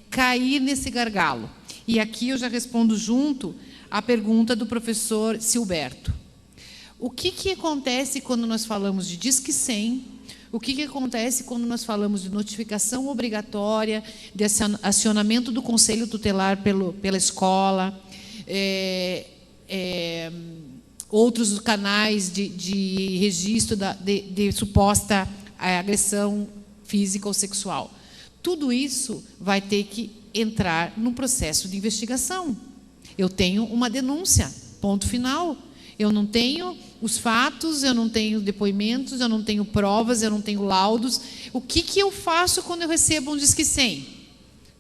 cair nesse gargalo? E aqui eu já respondo junto à pergunta do professor Silberto. O que acontece quando nós falamos de Disque 100? O que acontece quando nós falamos de notificação obrigatória, de acionamento do Conselho Tutelar pela escola, outros canais de registro de suposta agressão física ou sexual? Tudo isso vai ter que entrar num processo de investigação. Eu tenho uma denúncia, ponto final. Eu não tenho os fatos, eu não tenho depoimentos, eu não tenho provas, eu não tenho laudos. O que eu faço quando eu recebo um Disque 100?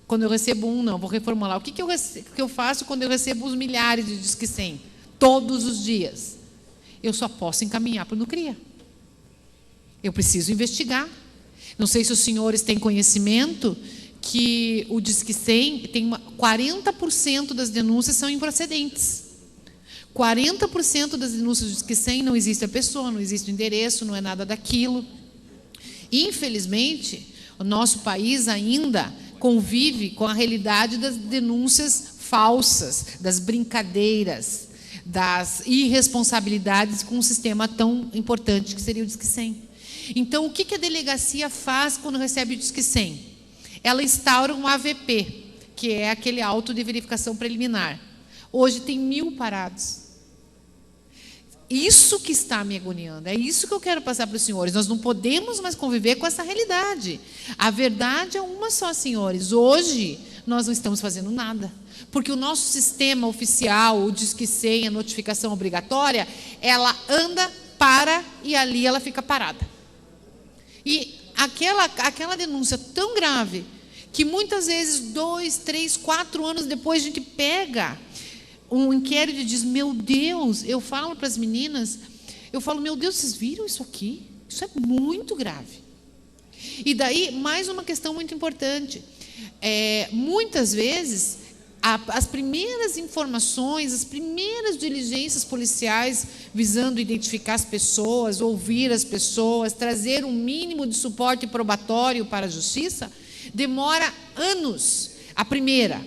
Quando eu recebo não, vou reformular. O que eu faço quando eu recebo os milhares de Disque 100? Todos os dias. Eu só posso encaminhar para o NUCRIA. Eu preciso investigar. Não sei se os senhores têm conhecimento que o Disque 100 tem 40% das denúncias são improcedentes. 40% das denúncias do Disque 100 não existe a pessoa, não existe o endereço, não é nada daquilo. Infelizmente, o nosso país ainda convive com a realidade das denúncias falsas, das brincadeiras, das irresponsabilidades com um sistema tão importante que seria o Disque 100. Então, o que a delegacia faz quando recebe o Disque 100? Ela instaura um AVP, que é aquele auto de verificação preliminar. Hoje tem 1000 parados. Isso que está me agoniando, é isso que eu quero passar para os senhores. Nós não podemos mais conviver com essa realidade. A verdade é uma só, senhores. Hoje, nós não estamos fazendo nada. Porque o nosso sistema oficial, o Disque 100, a notificação obrigatória, ela anda, para e ali ela fica parada. E aquela denúncia tão grave, que muitas vezes 2, 3, 4 anos depois a gente pega um inquérito e diz, meu Deus, eu falo para as meninas, meu Deus, vocês viram isso aqui? Isso é muito grave. E daí, mais uma questão muito importante. Muitas vezes, as primeiras informações, as primeiras diligências policiais visando identificar as pessoas, ouvir as pessoas, trazer um mínimo de suporte probatório para a justiça, demora anos. A primeira.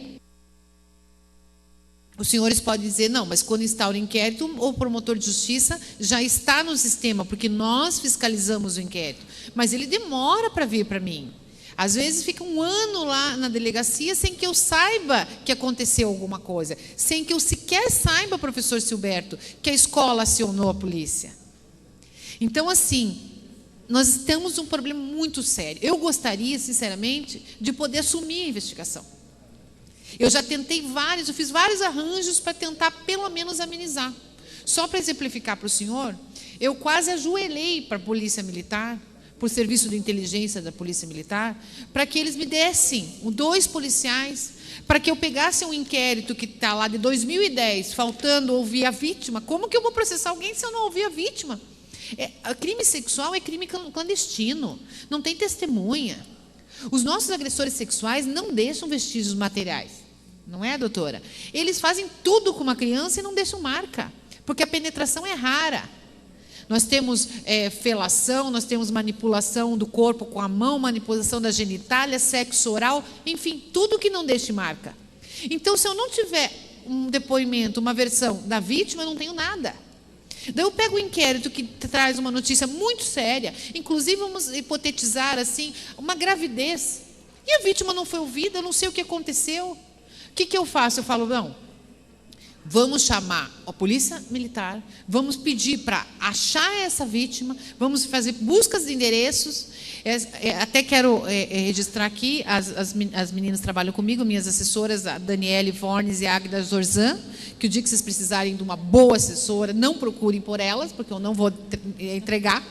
Os senhores podem dizer, não, mas quando instaura o inquérito, o promotor de justiça já está no sistema, porque nós fiscalizamos o inquérito. Mas ele demora para vir para mim. Às vezes fica um ano lá na delegacia sem que eu saiba que aconteceu alguma coisa, sem que eu sequer saiba, professor Silberto, que a escola acionou a polícia. Então, assim, nós temos um problema muito sério. Eu gostaria, sinceramente, de poder assumir a investigação. Eu já tentei eu fiz vários arranjos para tentar, pelo menos, amenizar. Só para exemplificar para o senhor, eu quase ajoelhei para a Polícia Militar, para o Serviço de Inteligência da Polícia Militar, para que eles me dessem 2 policiais, para que eu pegasse um inquérito que está lá de 2010, faltando ouvir a vítima. Como que eu vou processar alguém se eu não ouvir a vítima? Crime sexual é crime clandestino, não tem testemunha. Os nossos agressores sexuais não deixam vestígios materiais, não é, doutora? Eles fazem tudo com uma criança e não deixam marca, porque a penetração é rara. Nós temos felação, nós temos manipulação do corpo com a mão, manipulação da genitália, sexo oral, enfim, tudo que não deixe marca. Então, se eu não tiver um depoimento, uma versão da vítima, eu não tenho nada. Daí eu pego o inquérito que traz uma notícia muito séria, inclusive vamos hipotetizar assim, uma gravidez, e a vítima não foi ouvida, eu não sei o que aconteceu. O que eu faço? Eu falo, não, vamos chamar a Polícia Militar, vamos pedir para achar essa vítima, vamos fazer buscas de endereços. Até quero registrar aqui, as meninas trabalham comigo, minhas assessoras, a Daniele Fornes e a Agda Zorzan, que o dia que vocês precisarem de uma boa assessora, não procurem por elas, porque eu não vou entregar.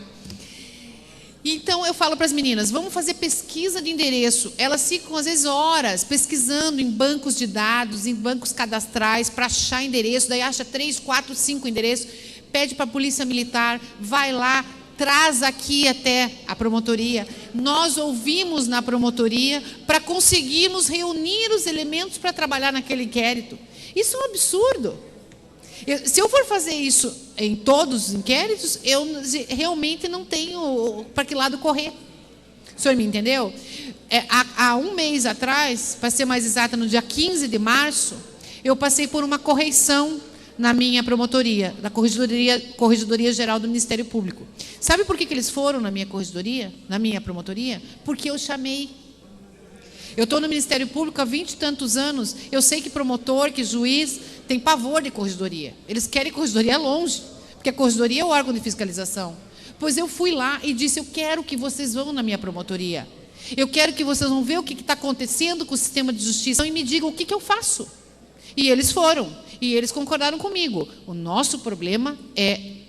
Então, eu falo para as meninas, vamos fazer pesquisa de endereço. Elas ficam, às vezes, horas pesquisando em bancos de dados, em bancos cadastrais, para achar endereço, daí acha 3, 4, 5 endereços, pede para a Polícia Militar, vai lá, traz aqui até a promotoria. Nós ouvimos na promotoria para conseguirmos reunir os elementos para trabalhar naquele inquérito. Isso é um absurdo. Se eu for fazer isso em todos os inquéritos, eu realmente não tenho para que lado correr. O senhor me entendeu? Há um mês atrás, para ser mais exata, no dia 15 de março, eu passei por uma correição na minha promotoria, da Corregedoria Geral do Ministério Público. Sabe por que eles foram na minha corregedoria, na minha promotoria? Porque eu chamei. Eu estou no Ministério Público há 20 e tantos anos, eu sei que promotor, que juiz, tem pavor de corregedoria. Eles querem corregedoria longe, porque a corregedoria é o órgão de fiscalização. Pois eu fui lá e disse, eu quero que vocês vão na minha promotoria. Eu quero que vocês vão ver o que está acontecendo com o sistema de justiça e me digam o que eu faço. E eles foram, e eles concordaram comigo. O nosso problema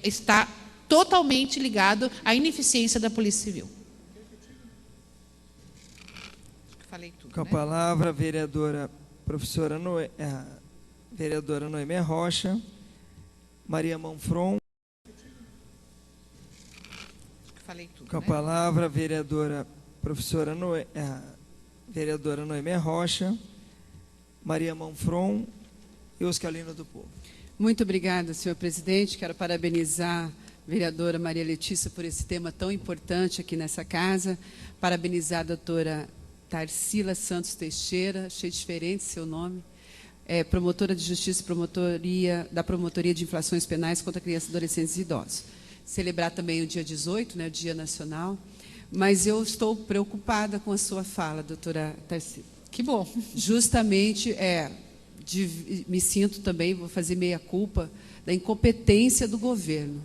está totalmente ligado à ineficiência da Polícia Civil. Falei tudo,
com a palavra, a vereadora professora vereadora Noemia Rocha, Maria Manfron.
Falei tudo,
com a palavra, a vereadora professora vereadora Noemia Rocha, Maria Manfron e Oscalina do Povo.
Muito obrigada, senhor presidente. Quero parabenizar a vereadora Maria Letícia por esse tema tão importante aqui nessa casa. Parabenizar a doutora Tarsila Santos Teixeira, achei diferente seu nome, promotora de Justiça da Promotoria de Infrações Penais contra Crianças, Adolescentes e Idosos. Celebrar também o dia 18, né, o Dia Nacional, mas eu estou preocupada com a sua fala, doutora Tarsila.
Que bom.
Justamente, me sinto também, vou fazer meia-culpa, da incompetência do governo,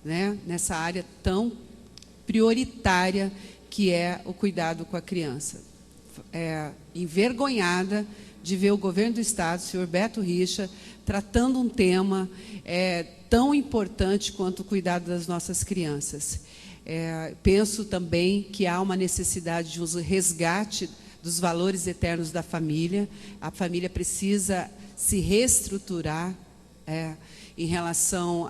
né, nessa área tão prioritária que é o cuidado com a criança. Envergonhada de ver o governo do Estado, o senhor Beto Richa, tratando um tema tão importante quanto o cuidado das nossas crianças. Penso também que há uma necessidade de um resgate dos valores eternos da família. A família precisa se reestruturar em relação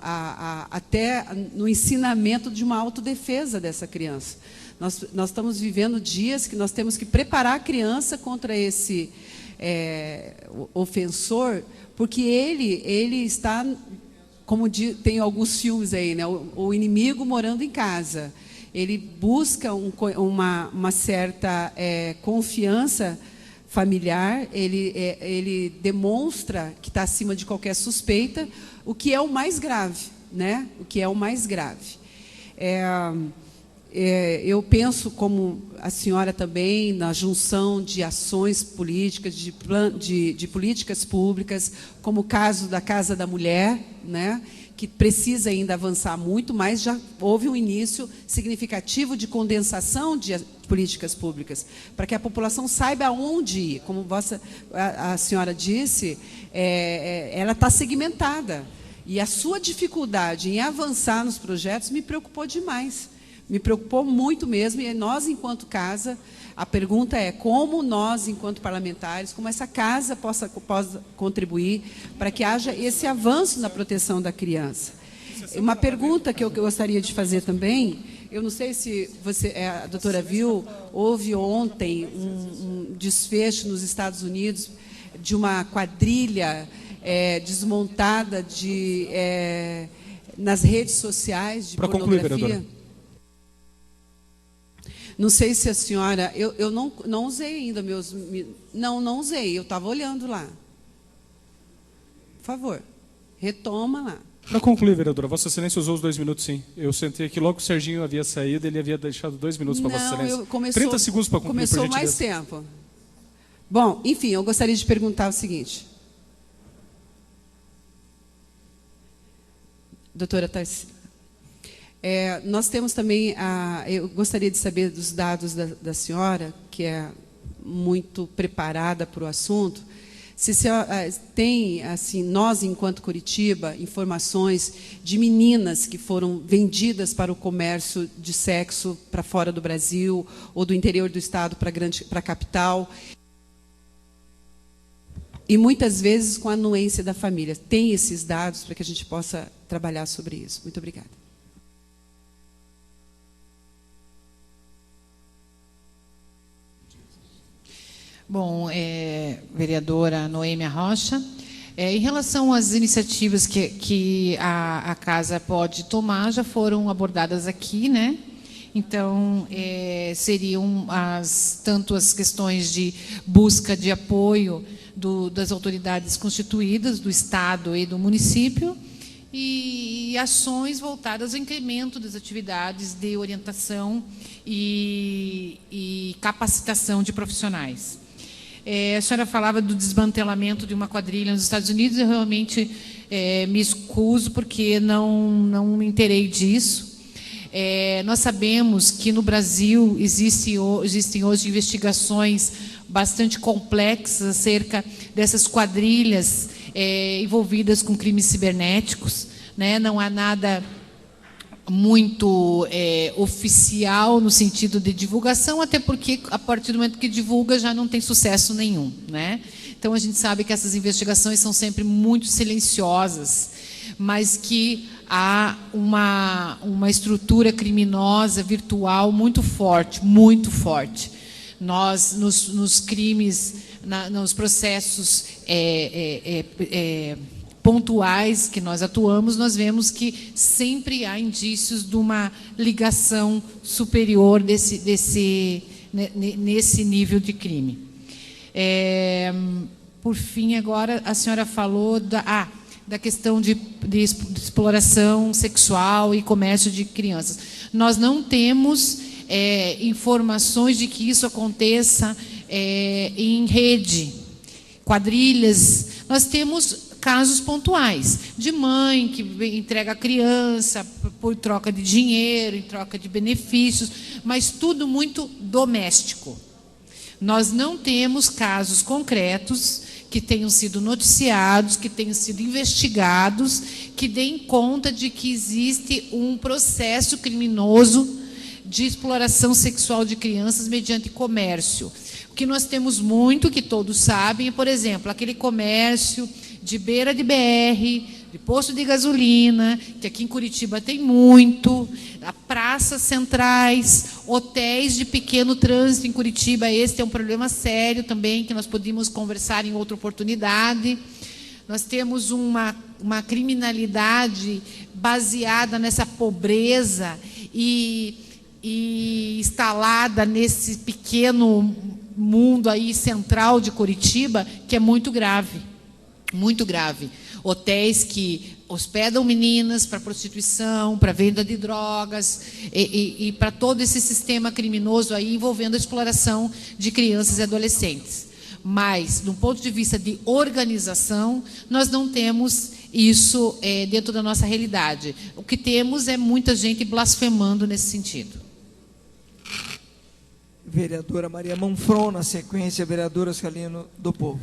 até no ensinamento de uma autodefesa dessa criança. Nós estamos vivendo dias que nós temos que preparar a criança contra esse ofensor, porque ele está, como tem alguns filmes aí, né, o inimigo morando em casa. Ele busca uma certa confiança familiar, ele demonstra que está acima de qualquer suspeita, o que é o mais grave, né? O que é o mais grave. Eu penso, como a senhora também, na junção de ações políticas, de políticas públicas, como o caso da Casa da Mulher, né, que precisa ainda avançar muito, mas já houve um início significativo de condensação de políticas públicas, para que a população saiba aonde ir. Como a senhora disse, ela está segmentada. E a sua dificuldade em avançar nos projetos me preocupou demais. Me preocupou muito mesmo, e nós, enquanto casa, a pergunta é como nós, enquanto parlamentares, como essa casa possa contribuir para que haja esse avanço na proteção da criança. Uma pergunta que eu gostaria de fazer também, eu não sei se a doutora viu, houve ontem um desfecho nos Estados Unidos de uma quadrilha desmontada nas redes sociais de pornografia.
Para concluir, vereadora.
Não sei se a senhora... Eu não usei ainda meus... Não usei, eu estava olhando lá. Por favor, retoma lá.
Para concluir, vereadora, Vossa Excelência usou os 2 minutos, sim. Eu sentei aqui, logo que o Serginho havia saído, ele havia deixado 2 minutos para Vossa Excelência. 30 segundos para concluir, por gentileza.
Começou mais tempo. Bom, enfim, eu gostaria de perguntar o seguinte. Doutora Tarsila. Nós temos também, eu gostaria de saber dos dados da senhora, que é muito preparada para o assunto, se a senhora tem, assim, nós, enquanto Curitiba, informações de meninas que foram vendidas para o comércio de sexo para fora do Brasil, ou do interior do estado para a capital, e muitas vezes com a anuência da família. Tem esses dados para que a gente possa trabalhar sobre isso. Muito obrigada.
Bom, vereadora Noêmia Rocha, em relação às iniciativas que a casa pode tomar, já foram abordadas aqui, né? Então, seriam tanto as questões de busca de apoio das autoridades constituídas, do Estado e do município, e ações voltadas ao incremento das atividades de orientação e capacitação de profissionais. A senhora falava do desmantelamento de uma quadrilha nos Estados Unidos. Eu realmente me excuso, porque não me inteirei disso. Nós sabemos que no Brasil existem hoje investigações bastante complexas acerca dessas quadrilhas envolvidas com crimes cibernéticos, né? Não há nada muito oficial no sentido de divulgação, até porque a partir do momento que divulga já não tem sucesso nenhum, né? Então a gente sabe que essas investigações são sempre muito silenciosas, mas que há uma estrutura criminosa virtual muito forte, muito forte. Nós, nos crimes, nos processos pontuais que nós atuamos, nós vemos que sempre há indícios de uma ligação superior nesse nível de crime. Por fim, agora, a senhora falou da questão de exploração sexual e comércio de crianças. Nós não temos informações de que isso aconteça em rede, quadrilhas. Nós temos casos pontuais, de mãe que entrega a criança por troca de dinheiro, em troca de benefícios, mas tudo muito doméstico. Nós não temos casos concretos que tenham sido noticiados, que tenham sido investigados, que deem conta de que existe um processo criminoso de exploração sexual de crianças mediante comércio. O que nós temos muito, que todos sabem, é, por exemplo, aquele comércio de beira de BR, de posto de gasolina, que aqui em Curitiba tem muito, praças centrais, hotéis de pequeno trânsito em Curitiba. Esse é um problema sério também, que nós podíamos conversar em outra oportunidade. Nós temos uma criminalidade baseada nessa pobreza e instalada nesse pequeno mundo aí central de Curitiba, que é muito grave, muito grave. Hotéis que hospedam meninas para prostituição, para venda de drogas e para todo esse sistema criminoso aí envolvendo a exploração de crianças e adolescentes. Mas, do ponto de vista de organização, nós não temos isso dentro da nossa realidade. O que temos é muita gente blasfemando nesse sentido.
Vereadora Maria Monfron, na sequência, vereadora Oscalino do Povo.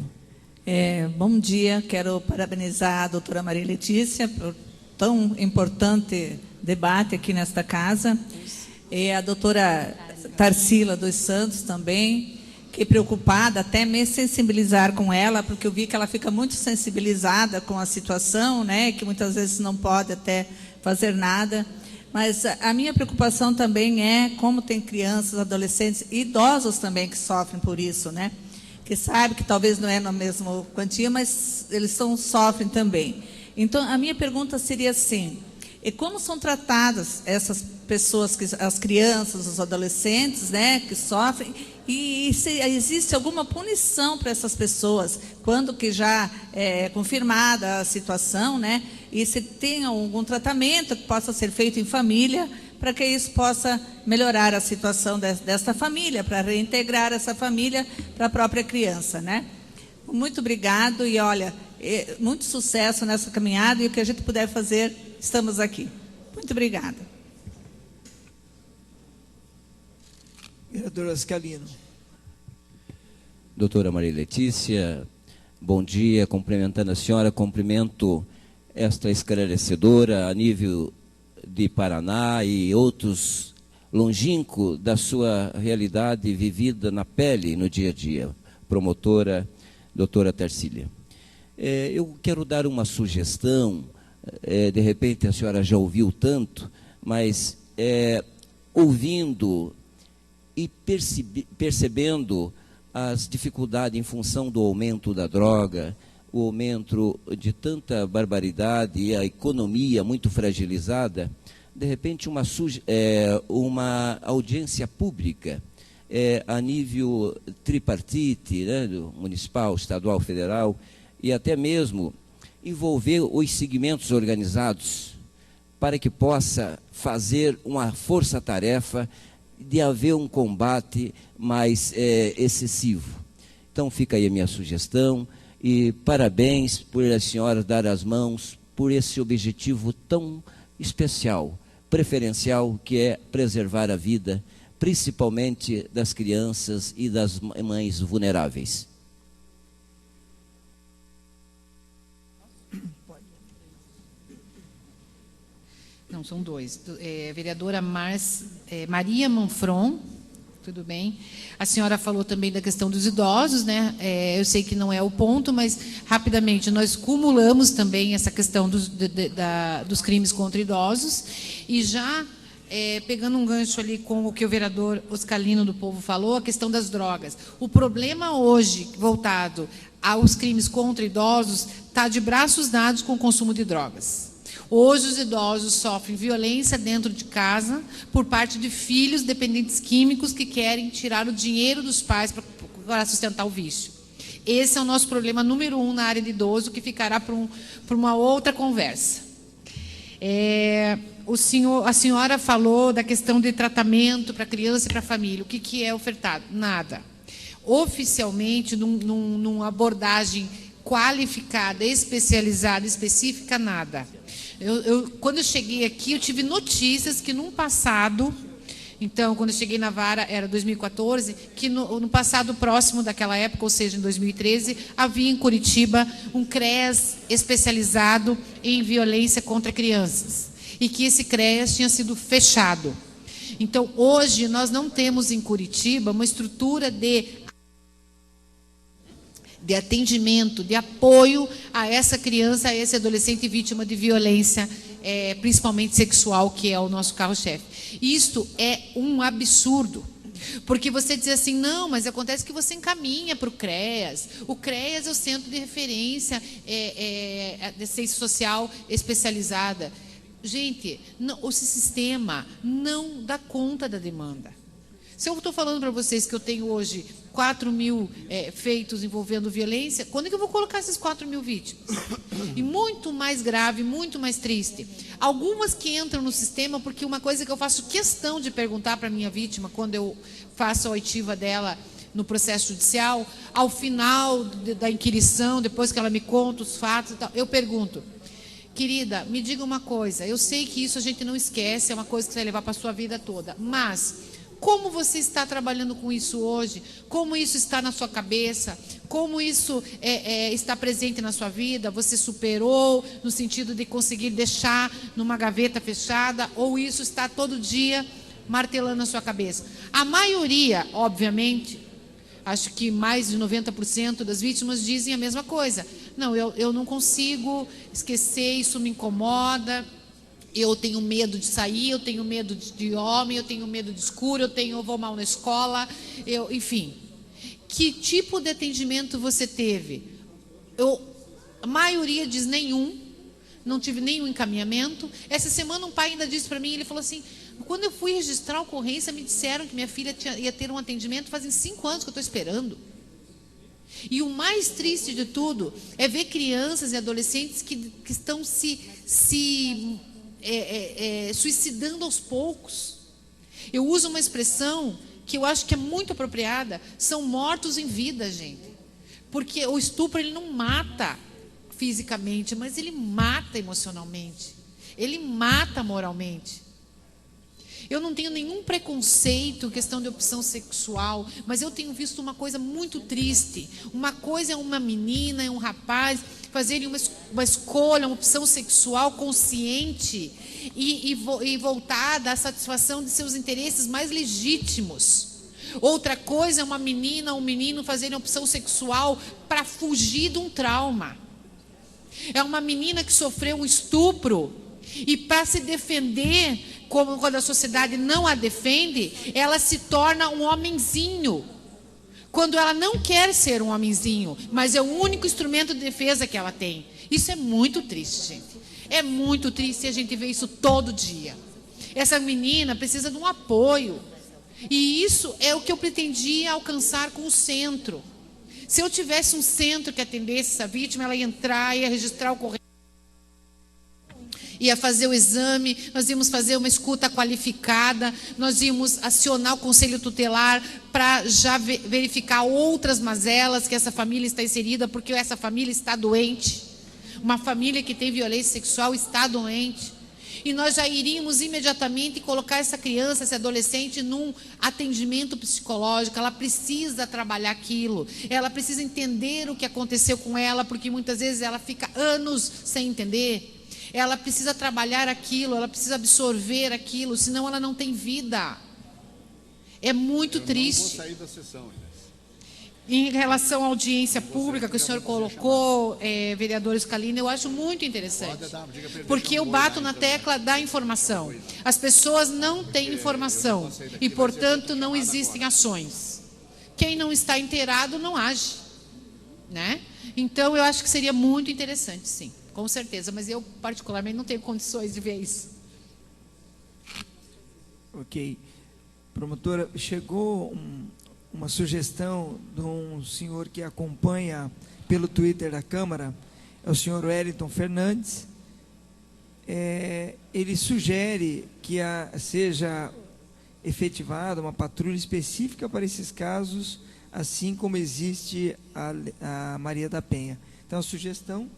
Bom dia, quero parabenizar a doutora Maria Letícia por tão importante debate aqui nesta casa. E a doutora Tarsila dos Santos também, fiquei preocupada, até me sensibilizar com ela, porque eu vi que ela fica muito sensibilizada com a situação, né, que muitas vezes não pode até fazer nada. Mas a minha preocupação também é como tem crianças, adolescentes e idosos também que sofrem por isso, né? Que sabe que talvez não é na mesma quantia, mas eles sofrem também. Então, a minha pergunta seria assim, e como são tratadas essas pessoas, as crianças, os adolescentes, né, que sofrem, e se existe alguma punição para essas pessoas, quando que já é confirmada a situação, né, e se tem algum tratamento que possa ser feito em família, para que isso possa melhorar a situação desta família, para reintegrar essa família para a própria criança, né? Muito obrigado e, olha, muito sucesso nessa caminhada e o que a gente puder fazer, estamos aqui. Muito obrigada.
Vereadora Oscalino.
Doutora Maria Letícia, bom dia, cumprimentando a senhora, cumprimento esta esclarecedora a nível de Paraná e outros longínquos da sua realidade vivida na pele no dia a dia, promotora doutora Tarsila. Eu quero dar uma sugestão, de repente a senhora já ouviu tanto, mas ouvindo e percebendo as dificuldades em função do aumento da droga, o aumento de tanta barbaridade e a economia muito fragilizada, de repente uma audiência pública a nível tripartite, né, municipal, estadual, federal, e até mesmo envolver os segmentos organizados para que possa fazer uma força-tarefa de haver um combate mais excessivo. Então fica aí a minha sugestão. E parabéns por a senhora dar as mãos por esse objetivo tão especial, preferencial, que é preservar a vida, principalmente das crianças e das mães vulneráveis.
Não, são dois. Vereadora Maria Monfron. Tudo bem. A senhora falou também da questão dos idosos, né? Eu sei que não é o ponto, mas rapidamente nós cumulamos também essa questão dos crimes contra idosos e já pegando um gancho ali com o que o vereador Oscalino do Povo falou, a questão das drogas. O problema hoje voltado aos crimes contra idosos está de braços dados com o consumo de drogas. Hoje os idosos sofrem violência dentro de casa por parte de filhos dependentes químicos que querem tirar o dinheiro dos pais para sustentar o vício. Esse é o nosso problema número 1 na área de idoso, que ficará para uma outra conversa. A senhora falou da questão de tratamento para criança e para família. O que é ofertado? Nada. Oficialmente, numa abordagem qualificada, especializada, específica, nada. Quando eu cheguei aqui, eu tive notícias que no passado, então, quando eu cheguei na vara, era 2014, que no passado próximo daquela época, ou seja, em 2013, havia em Curitiba um CREAS especializado em violência contra crianças. E que esse CREAS tinha sido fechado. Então, hoje, nós não temos em Curitiba uma estrutura de atendimento, de apoio a essa criança, a esse adolescente vítima de violência, principalmente sexual, que é o nosso carro-chefe. Isto é um absurdo, porque você diz assim, não, mas acontece que você encaminha para o CREAS. O CREAS é o centro de referência de assistência social especializada. Gente, o sistema não dá conta da demanda. Se eu estou falando para vocês que eu tenho hoje 4.000 feitos envolvendo violência, quando é que eu vou colocar esses 4.000 vítimas? E muito mais grave, muito mais triste. Algumas que entram no sistema, porque uma coisa que eu faço questão de perguntar para a minha vítima, quando eu faço a oitiva dela no processo judicial, ao final da inquirição, depois que ela me conta os fatos e tal, eu pergunto, querida, me diga uma coisa, eu sei que isso a gente não esquece, é uma coisa que você vai levar para a sua vida toda, mas como você está trabalhando com isso hoje? Como isso está na sua cabeça? Como isso está presente na sua vida? Você superou no sentido de conseguir deixar numa gaveta fechada? Ou isso está todo dia martelando na sua cabeça? A maioria, obviamente, acho que mais de 90% das vítimas dizem a mesma coisa. Não, eu não consigo esquecer, isso me incomoda. Eu tenho medo de sair, eu tenho medo de homem, eu tenho medo de escuro, eu vou mal na escola, enfim. Que tipo de atendimento você teve? A maioria diz nenhum, não tive nenhum encaminhamento. Essa semana um pai ainda disse para mim, ele falou assim, quando eu fui registrar a ocorrência, me disseram que minha filha ia ter um atendimento, fazem 5 anos que eu estou esperando. E o mais triste de tudo é ver crianças e adolescentes que estão se suicidando aos poucos. Eu uso uma expressão que eu acho que é muito apropriada, são mortos em vida, gente. Porque o estupro, ele não mata fisicamente, mas ele mata emocionalmente. Ele mata moralmente. Eu não tenho nenhum preconceito em questão de opção sexual, mas eu tenho visto uma coisa muito triste. Uma coisa é uma menina, é um rapaz fazerem uma escolha, uma opção sexual consciente e voltada à satisfação de seus interesses mais legítimos. Outra coisa é uma menina ou um menino fazerem opção sexual para fugir de um trauma. É uma menina que sofreu um estupro e para se defender, como quando a sociedade não a defende, ela se torna um homenzinho. Quando ela não quer ser um homenzinho, mas é o único instrumento de defesa que ela tem. Isso é muito triste, gente. É muito triste e a gente vê isso todo dia. Essa menina precisa de um apoio. E isso é o que eu pretendia alcançar com o centro. Se eu tivesse um centro que atendesse essa vítima, ela ia entrar, ia registrar o ocorrência, ia fazer o exame, nós íamos fazer uma escuta qualificada, nós íamos acionar o conselho tutelar para já verificar outras mazelas que essa família está inserida, porque essa família está doente. Uma família que tem violência sexual está doente. E nós já iríamos imediatamente colocar essa criança, esse adolescente, num atendimento psicológico. Ela precisa trabalhar aquilo, ela precisa entender o que aconteceu com ela, porque muitas vezes ela fica anos sem entender. Ela precisa trabalhar aquilo, ela precisa absorver aquilo, senão ela não tem vida. É muito triste.
Eu não vou sair da sessão, Inês.
Em relação à audiência pública que o senhor colocou, vereador Scalina, eu acho muito interessante. Porque eu bato na tecla da informação. As pessoas não têm informação e, portanto, não existem ações. Quem não está inteirado não age, né? Então, eu acho que seria muito interessante, sim. Com certeza, mas eu, particularmente, não tenho condições de ver isso.
Ok. Promotora, chegou uma sugestão de um senhor que acompanha pelo Twitter da Câmara, é o senhor Wellington Fernandes. Ele sugere que seja efetivada uma patrulha específica para esses casos, assim como existe a Maria da Penha. Então, a sugestão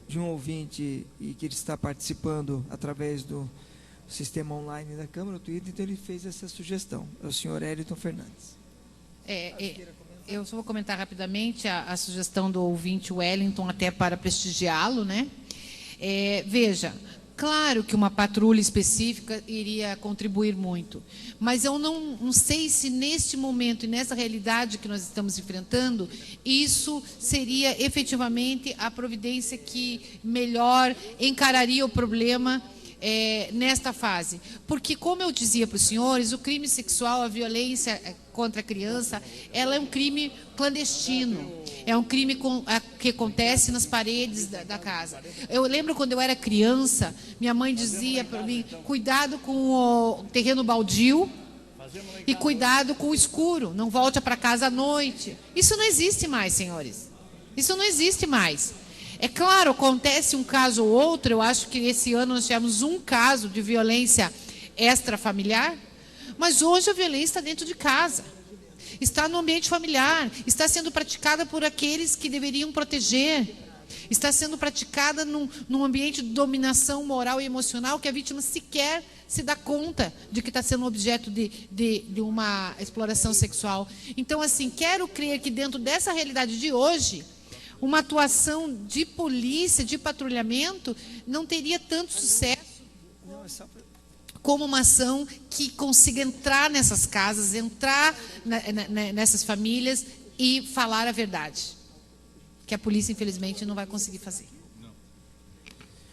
de um ouvinte e que ele está participando através do sistema online da Câmara, do Twitter, então ele fez essa sugestão. É o senhor Eliton Fernandes.
Eu só vou comentar rapidamente a sugestão do ouvinte Wellington, até para prestigiá-lo, né? Veja, claro que uma patrulha específica iria contribuir muito, mas eu não sei se neste momento e nessa realidade que nós estamos enfrentando, isso seria efetivamente a providência que melhor encararia o problema nesta fase. Porque, como eu dizia para os senhores, o crime sexual, a violência contra a criança, ela é um crime clandestino. É um crime que acontece nas paredes da casa. Eu lembro quando eu era criança, minha mãe dizia para mim, cuidado com o terreno baldio e cuidado com o escuro, não volte para casa à noite. Isso não existe mais, senhores. Isso não existe mais. É claro, acontece um caso ou outro, eu acho que esse ano nós tivemos um caso de violência extrafamiliar, mas hoje a violência está dentro de casa, está no ambiente familiar, está sendo praticada por aqueles que deveriam proteger, está sendo praticada num ambiente de dominação moral e emocional que a vítima sequer se dá conta de que está sendo objeto de uma exploração sexual. Então, assim, quero crer que dentro dessa realidade de hoje, uma atuação de polícia, de patrulhamento, não teria tanto sucesso como uma ação que consiga entrar nessas casas, entrar nessas famílias e falar a verdade, que a polícia, infelizmente, não vai conseguir fazer.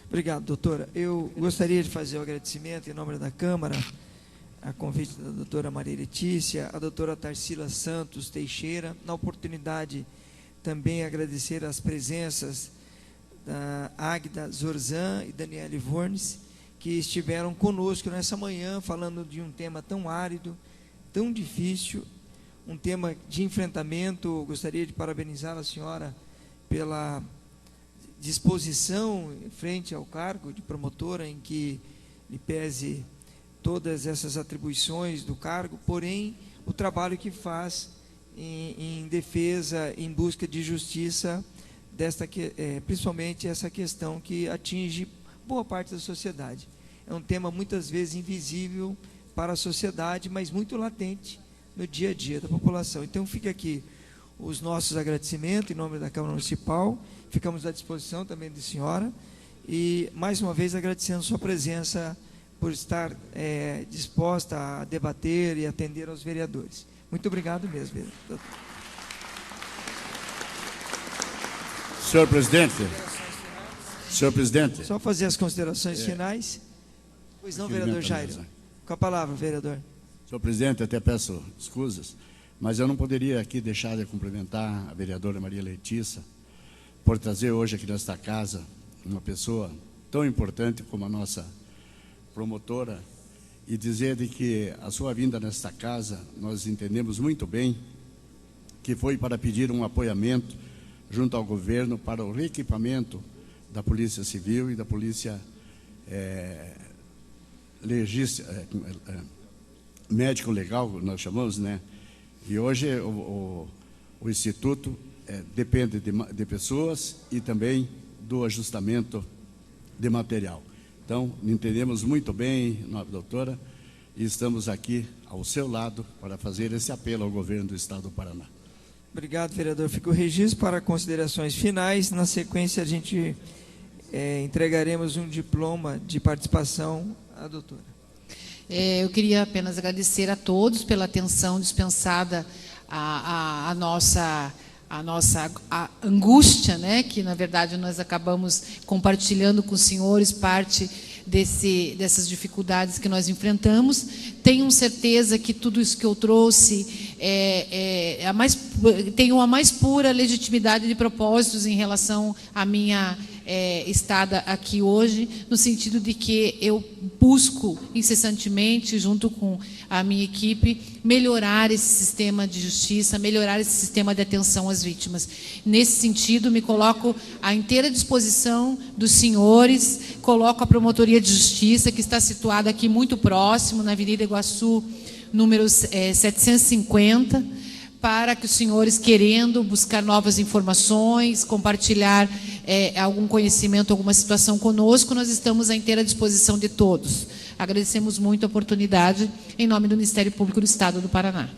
Obrigado, doutora. Eu gostaria de fazer o agradecimento em nome da Câmara, a convite da doutora Maria Letícia, a doutora Tarsila Santos Teixeira, na oportunidade também agradecer as presenças da Águida Zorzan e Daniele Vornes, que estiveram conosco nessa manhã, falando de um tema tão árido, tão difícil, um tema de enfrentamento. Gostaria de parabenizar a senhora pela disposição frente ao cargo de promotora, em que lhe pese todas essas atribuições do cargo, porém, o trabalho que faz em defesa, em busca de justiça, principalmente essa questão que atinge boa parte da sociedade. É um tema muitas vezes invisível para a sociedade, mas muito latente no dia a dia da população. Então fica aqui os nossos agradecimentos em nome da Câmara Municipal, ficamos à disposição também da senhora, e mais uma vez agradecendo sua presença por estar disposta a debater e atender aos vereadores. Muito obrigado mesmo, doutor.
Senhor presidente.
Só fazer as considerações finais. Pois não, vereador Jairo. Com a palavra, vereador.
Senhor presidente, até peço escusas, mas eu não poderia aqui deixar de cumprimentar a vereadora Maria Letícia por trazer hoje aqui nesta casa uma pessoa tão importante como a nossa promotora, e dizer de que a sua vinda nesta casa, nós entendemos muito bem que foi para pedir um apoiamento junto ao governo para o reequipamento da Polícia Civil e da Polícia Médico-Legal, nós chamamos, né? E hoje o Instituto depende de pessoas e também do ajustamento de material. Então, entendemos muito bem, doutora, e estamos aqui ao seu lado para fazer esse apelo ao governo do Estado do Paraná.
Obrigado, vereador. Fica o registro para considerações finais. Na sequência, a gente entregaremos um diploma de participação à doutora.
Eu queria apenas agradecer a todos pela atenção dispensada à nossa angústia, né, que na verdade nós acabamos compartilhando com os senhores parte dessas dificuldades que nós enfrentamos. Tenho certeza que tudo isso que eu trouxe tenho a mais pura legitimidade de propósitos em relação à minha estada aqui hoje, no sentido de que eu busco incessantemente, junto com a minha equipe, melhorar esse sistema de justiça, melhorar esse sistema de atenção às vítimas. Nesse sentido, me coloco à inteira disposição dos senhores, coloco a Promotoria de Justiça, que está situada aqui muito próximo, na Avenida Iguaçu, número 750, para que os senhores, querendo buscar novas informações, compartilhar algum conhecimento, alguma situação conosco, nós estamos à inteira disposição de todos. Agradecemos muito a oportunidade, em nome do Ministério Público do Estado do Paraná.